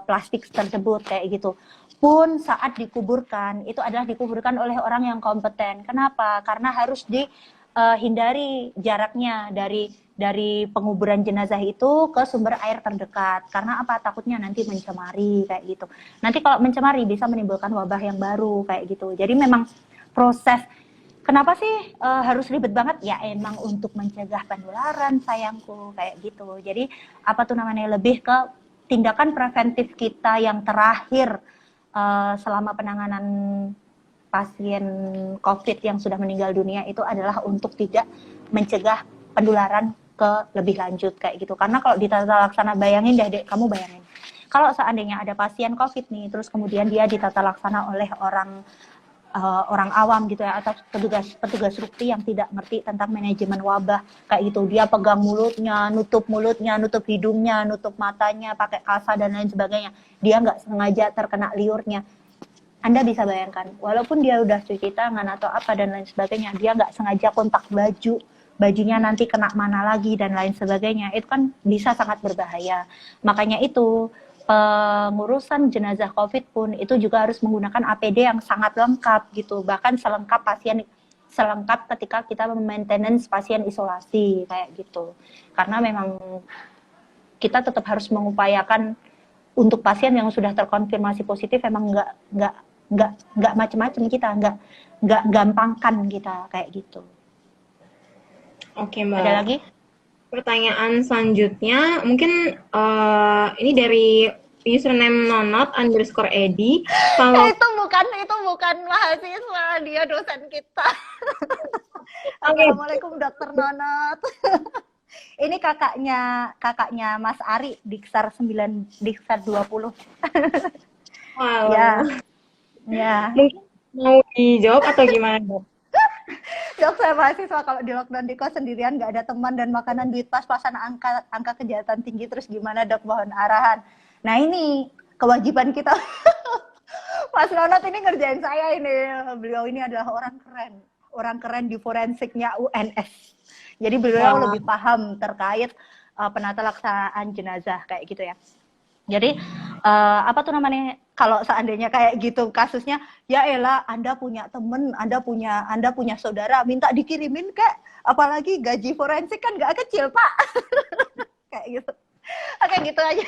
plastik tersebut kayak gitu. Pun saat dikuburkan itu adalah dikuburkan oleh orang yang kompeten. Kenapa? Karena harus dihindari jaraknya dari penguburan jenazah itu ke sumber air terdekat. Karena apa? Takutnya nanti mencemari kayak gitu. Nanti kalau mencemari bisa menimbulkan wabah yang baru kayak gitu. Jadi memang proses kenapa sih harus ribet banget? Ya emang untuk mencegah penularan sayangku, kayak gitu. Jadi apa tuh namanya, lebih ke tindakan preventif kita yang terakhir selama penanganan pasien COVID yang sudah meninggal dunia itu adalah untuk tidak mencegah penularan ke lebih lanjut kayak gitu. Karena kalau di tata laksana, bayangin deh Dek, kamu bayangin. Kalau seandainya ada pasien COVID nih, terus kemudian dia ditata laksana oleh orang awam gitu ya, atau petugas rukti yang tidak ngerti tentang manajemen wabah kayak gitu. Dia pegang mulutnya, nutup hidungnya, nutup matanya pakai kasa dan lain sebagainya. Dia nggak sengaja terkena liurnya. Anda bisa bayangkan, walaupun dia udah cuci tangan atau apa dan lain sebagainya, dia nggak sengaja kontak baju, bajunya nanti kena mana lagi dan lain sebagainya, itu kan bisa sangat berbahaya. Makanya itu pengurusan jenazah COVID pun itu juga harus menggunakan APD yang sangat lengkap gitu, bahkan selengkap ketika kita maintenance pasien isolasi kayak gitu. Karena memang kita tetap harus mengupayakan untuk pasien yang sudah terkonfirmasi positif, emang nggak macam-macam, kita nggak gampangkan kita kayak gitu. Oke, Mbak. Ada lagi? Pertanyaan selanjutnya, mungkin ini dari username nonot_edi. Kalau itu bukan mahasiswa, dia dosen kita. Oke. Assalamualaikum Dokter Nonot. Ini kakaknya Mas Ari, Diksar 20. Wow. Ya. Mungkin mau dijawab atau gimana, Dok? Dok, saya mahasiswa, kalau di lockdown di kos sendirian, nggak ada teman dan makanan, duit pas-pasan, angka kejahatan tinggi, terus gimana Dok? Mohon arahan. Nah ini kewajiban kita. Mas Nonot ini ngerjain saya ini. Beliau ini adalah orang keren di forensiknya UNS. Jadi beliau lebih paham terkait penata laksanaan jenazah kayak gitu ya. Jadi apa tuh namanya, kalau seandainya kayak gitu kasusnya, ya elah, Anda punya temen, Anda punya saudara, minta dikirimin kek, apalagi gaji forensik kan nggak kecil Pak. Kayak gitu. Oke, gitu aja.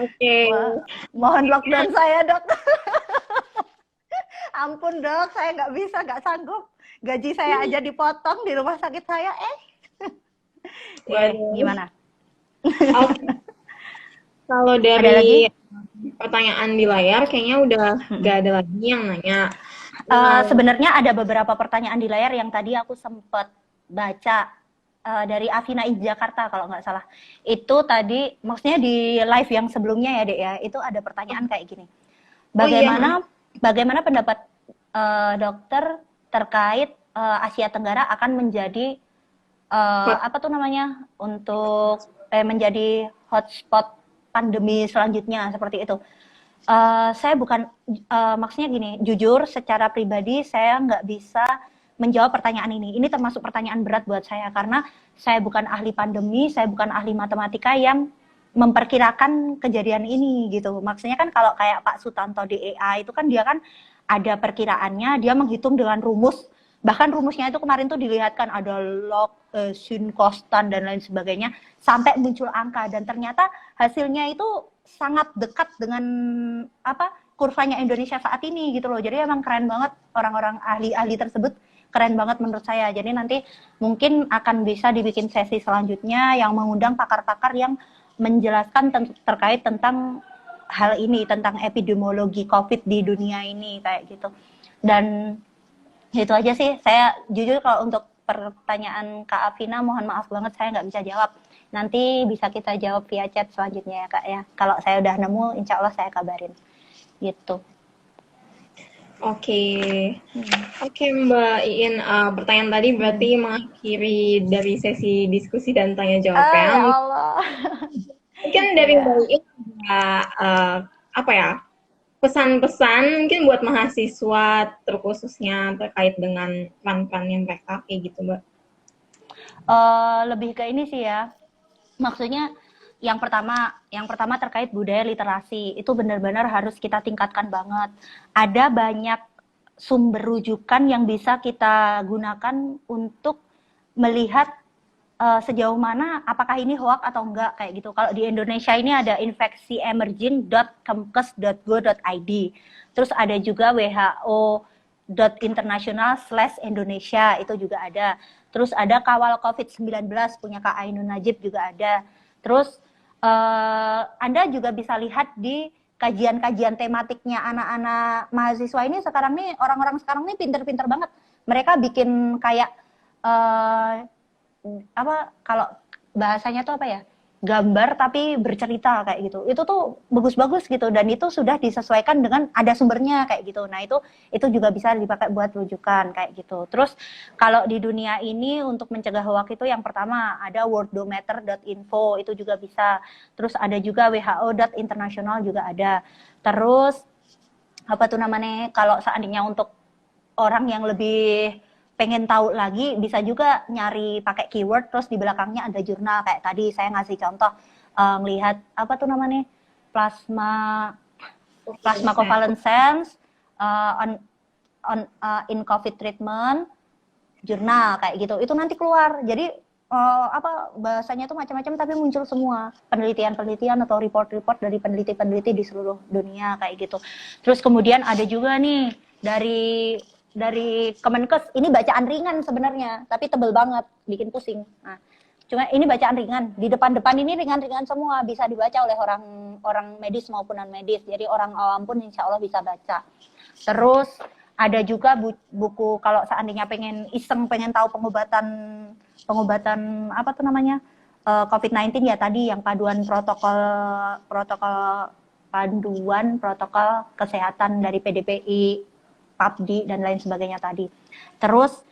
Oke. Mohon lockdown saya Dok. Ampun Dok, saya nggak sanggup. Gaji saya aja dipotong di rumah sakit saya. Gimana? Okay. Kalau dari pertanyaan di layar, kayaknya udah nggak ada lagi yang nanya. Sebenarnya ada beberapa pertanyaan di layar yang tadi aku sempat baca dari Afina in Jakarta kalau nggak salah. Itu tadi, maksudnya di live yang sebelumnya ya Dek ya, itu ada pertanyaan kayak gini. Bagaimana pendapat dokter terkait Asia Tenggara akan menjadi apa tuh namanya, untuk menjadi hotspot pandemi selanjutnya seperti itu. Saya bukan maksudnya gini, jujur secara pribadi saya nggak bisa menjawab pertanyaan ini. Ini termasuk pertanyaan berat buat saya karena saya bukan ahli pandemi, saya bukan ahli matematika yang memperkirakan kejadian ini gitu. Maksudnya kan kalau kayak Pak Sutanto di EA itu kan dia kan ada perkiraannya, dia menghitung dengan rumus. Bahkan rumusnya itu kemarin tuh dilihatkan ada log, sin, kostan dan lain sebagainya sampai muncul angka, dan ternyata hasilnya itu sangat dekat dengan apa kurvanya Indonesia saat ini gitu loh. Jadi emang keren banget orang-orang ahli-ahli tersebut, keren banget menurut saya. Jadi nanti mungkin akan bisa dibikin sesi selanjutnya yang mengundang pakar-pakar yang menjelaskan terkait tentang hal ini, tentang epidemiologi COVID di dunia ini kayak gitu. Dan itu aja sih. Saya jujur kalau untuk pertanyaan Kak Afina, mohon maaf banget saya nggak bisa jawab. Nanti bisa kita jawab via chat selanjutnya ya Kak ya. Kalau saya udah nemu, insya Allah saya kabarin. Gitu. Oke, Mbak Iin, pertanyaan tadi berarti mengakhiri dari sesi diskusi dan tanya jawabnya. Ya Allah. Mungkin dari Mbak Iin apa ya, pesan-pesan mungkin buat mahasiswa terkhususnya terkait dengan plan-plannya mereka kayak gitu, Mbak. Lebih ke ini sih ya. Maksudnya yang pertama terkait budaya literasi, itu benar-benar harus kita tingkatkan banget. Ada banyak sumber rujukan yang bisa kita gunakan untuk melihat sejauh mana apakah ini hoax atau enggak kayak gitu. Kalau di Indonesia ini ada infeksiemerging.kemkes.go.id. Terus ada juga WHO www.international/Indonesia itu juga ada. Terus ada Kawal COVID-19 punya Kak Ainun Najib juga ada. Terus Anda juga bisa lihat di kajian-kajian tematiknya anak-anak mahasiswa ini sekarang nih, orang-orang sekarang nih pinter-pinter banget. Mereka bikin kayak apa kalau bahasanya tuh apa ya? Gambar tapi bercerita kayak gitu. Itu tuh bagus-bagus gitu dan itu sudah disesuaikan dengan ada sumbernya kayak gitu. Nah, itu juga bisa dipakai buat rujukan kayak gitu. Terus kalau di dunia ini untuk mencegah hoax itu yang pertama ada worldometer.info itu juga bisa. Terus ada juga WHO.international juga ada. Terus apa tuh namanya kalau seandainya untuk orang yang lebih pengen tahu lagi bisa juga nyari pakai keyword terus di belakangnya ada jurnal kayak tadi saya ngasih contoh ngelihat apa tuh namanya plasma convalescence in COVID treatment jurnal kayak gitu itu nanti keluar jadi apa bahasanya tuh macam-macam tapi muncul semua penelitian-penelitian atau report-report dari peneliti-peneliti di seluruh dunia kayak gitu. Terus kemudian ada juga nih dari Kemenkes ini bacaan ringan sebenarnya tapi tebel banget bikin pusing. Nah, cuma ini bacaan ringan di depan-depan ini ringan-ringan semua bisa dibaca oleh orang medis maupun non medis jadi orang awam pun insya Allah bisa baca. Terus ada juga buku kalau seandainya pengen iseng pengen tahu pengobatan apa tuh namanya COVID-19 ya tadi yang panduan protokol kesehatan dari PDPI, PAPDI dan lain sebagainya tadi. Terus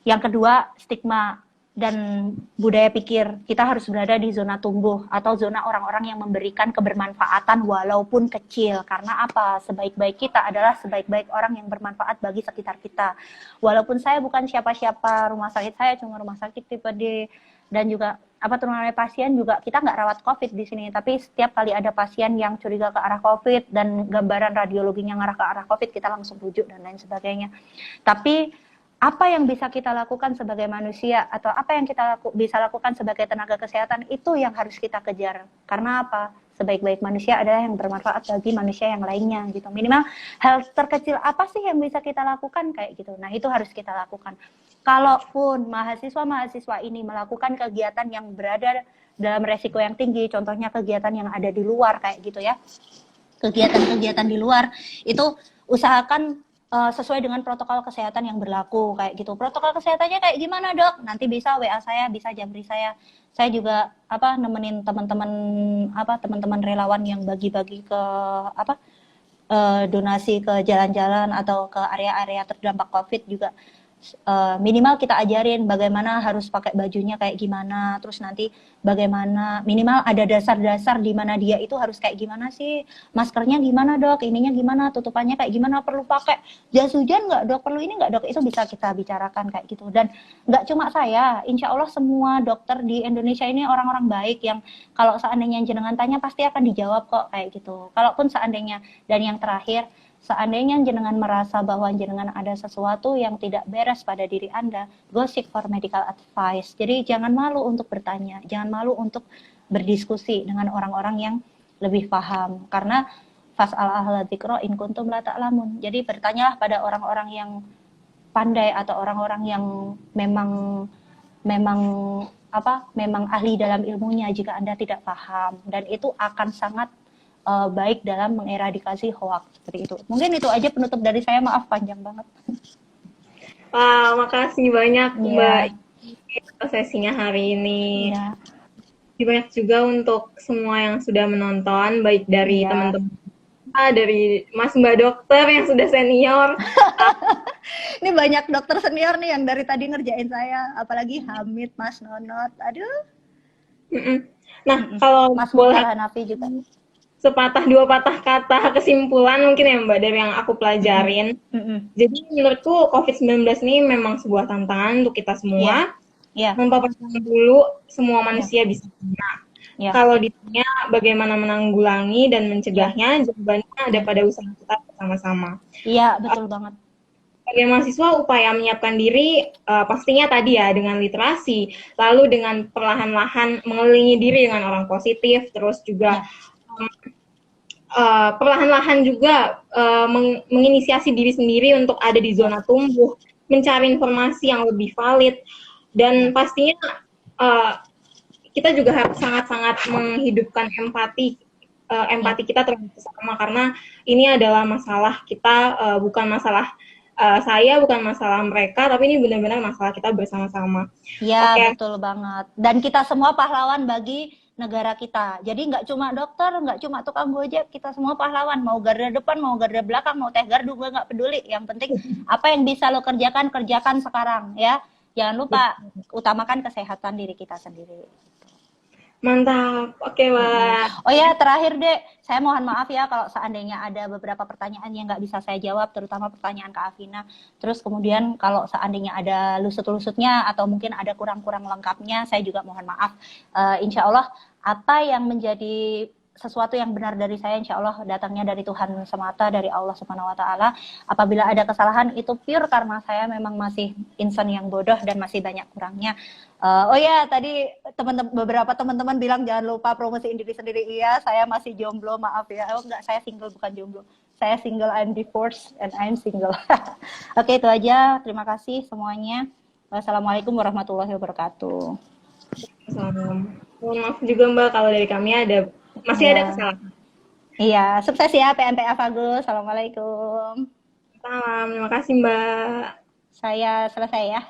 yang kedua stigma dan budaya pikir kita harus berada di zona tumbuh atau zona orang-orang yang memberikan kebermanfaatan walaupun kecil karena apa sebaik-baik kita adalah sebaik-baik orang yang bermanfaat bagi sekitar kita walaupun saya bukan siapa-siapa rumah sakit saya cuma rumah sakit tipe D dan juga apa tuh namanya pasien juga kita nggak rawat COVID di sini tapi setiap kali ada pasien yang curiga ke arah COVID dan gambaran radiologinya ngarah ke arah COVID kita langsung rujuk dan lain sebagainya tapi apa yang bisa kita lakukan sebagai manusia atau apa yang kita bisa lakukan sebagai tenaga kesehatan itu yang harus kita kejar karena apa sebaik-baik manusia adalah yang bermanfaat bagi manusia yang lainnya gitu minimal hal terkecil apa sih yang bisa kita lakukan kayak gitu nah itu harus kita lakukan kalaupun mahasiswa ini melakukan kegiatan yang berada dalam resiko yang tinggi contohnya kegiatan yang ada di luar kayak gitu ya kegiatan-kegiatan di luar itu usahakan sesuai dengan protokol kesehatan yang berlaku kayak gitu. Protokol kesehatannya kayak gimana, Dok? Nanti bisa WA saya, bisa jamri saya. Saya juga nemenin teman-teman relawan yang bagi-bagi ke donasi ke jalan-jalan atau ke area-area terdampak Covid juga. Minimal kita ajarin bagaimana harus pakai bajunya kayak gimana, terus nanti bagaimana minimal ada dasar-dasar di mana dia itu harus kayak gimana sih, maskernya gimana dok, ininya gimana, tutupannya kayak gimana, perlu pakai jas hujan nggak dok, perlu ini nggak dok, itu bisa kita bicarakan kayak gitu. Dan nggak cuma saya, insya Allah semua dokter di Indonesia ini orang-orang baik yang kalau seandainya jenengan tanya pasti akan dijawab kok kayak gitu. Kalaupun seandainya, dan yang terakhir, seandainya jenengan merasa bahwa jenengan ada sesuatu yang tidak beres pada diri Anda, go seek for medical advice. Jadi jangan malu untuk bertanya, jangan malu untuk berdiskusi dengan orang-orang yang lebih paham. Karena fas'al ahla dzikra in kuntum la ta'lamun. Jadi bertanyalah pada orang-orang yang pandai atau orang-orang yang memang ahli dalam ilmunya jika Anda tidak paham, dan itu akan sangat baik dalam mengeradikasi hoax seperti itu. Mungkin itu aja penutup dari saya, maaf panjang banget. Wah, makasih banyak Mbak atas sesinya hari ini. Banyak juga untuk semua yang sudah menonton, baik dari teman-teman, dari Mas Mbak dokter yang sudah senior. Ini banyak dokter senior nih yang dari tadi ngerjain saya, apalagi Hamid, Mas Nonot, aduh. Nah, kalau Mas boleh Hanafi juga. Sepatah dua patah kata kesimpulan mungkin ya Mbak dari yang aku pelajarin. Jadi menurutku COVID-19 ini memang sebuah tantangan untuk kita semua. Memperhatikan dulu semua manusia bisa kena. Kalau ditanya bagaimana menanggulangi dan mencegahnya, jawabannya ada pada usaha kita bersama-sama. Iya, betul banget. Sebagai mahasiswa, upaya menyiapkan diri pastinya tadi ya dengan literasi, lalu dengan perlahan-lahan mengelilingi diri dengan orang positif, terus juga perlahan-lahan juga menginisiasi diri sendiri untuk ada di zona tumbuh, mencari informasi yang lebih valid, dan pastinya uh, kita juga harus sangat-sangat menghidupkan empati kita terhadap sesama, karena ini adalah masalah kita, bukan masalah saya, bukan masalah mereka, tapi ini benar-benar masalah kita bersama-sama. Ya, Oke. betul banget. Dan kita semua pahlawan bagi negara kita. Jadi nggak cuma dokter, nggak cuma tukang gojek, kita semua pahlawan. Mau garda depan, mau garda belakang, mau teh gardu, gue nggak peduli. Yang penting apa yang bisa lo kerjakan, kerjakan sekarang ya. Jangan lupa utamakan kesehatan diri kita sendiri. Mantap. Oke, Mbak. Oh ya, terakhir deh, saya mohon maaf ya kalau seandainya ada beberapa pertanyaan yang nggak bisa saya jawab, terutama pertanyaan Kak Afina. Terus kemudian kalau seandainya ada lusut-lusutnya atau mungkin ada kurang-kurang lengkapnya, saya juga mohon maaf. Insya Allah apa yang menjadi sesuatu yang benar dari saya, insya Allah datangnya dari Tuhan semata, dari Allah Subhanahu Wa Taala. Apabila ada kesalahan itu pure karena saya memang masih insan yang bodoh dan masih banyak kurangnya. Oh ya, tadi beberapa teman-teman bilang jangan lupa promosiin diri sendiri. Iya, saya masih jomblo, maaf ya. Oh enggak, saya single bukan jomblo. Saya single, I'm divorced and I'm single. Oke, itu aja. Terima kasih semuanya. Wassalamualaikum warahmatullahi wabarakatuh. Salam. Mohon maaf juga Mbak kalau dari kami masih ada Ya. kesalahan. Iya, sukses ya PMPA Fagus. Assalamualaikum. Salam, terima kasih Mbak. Saya selesai ya.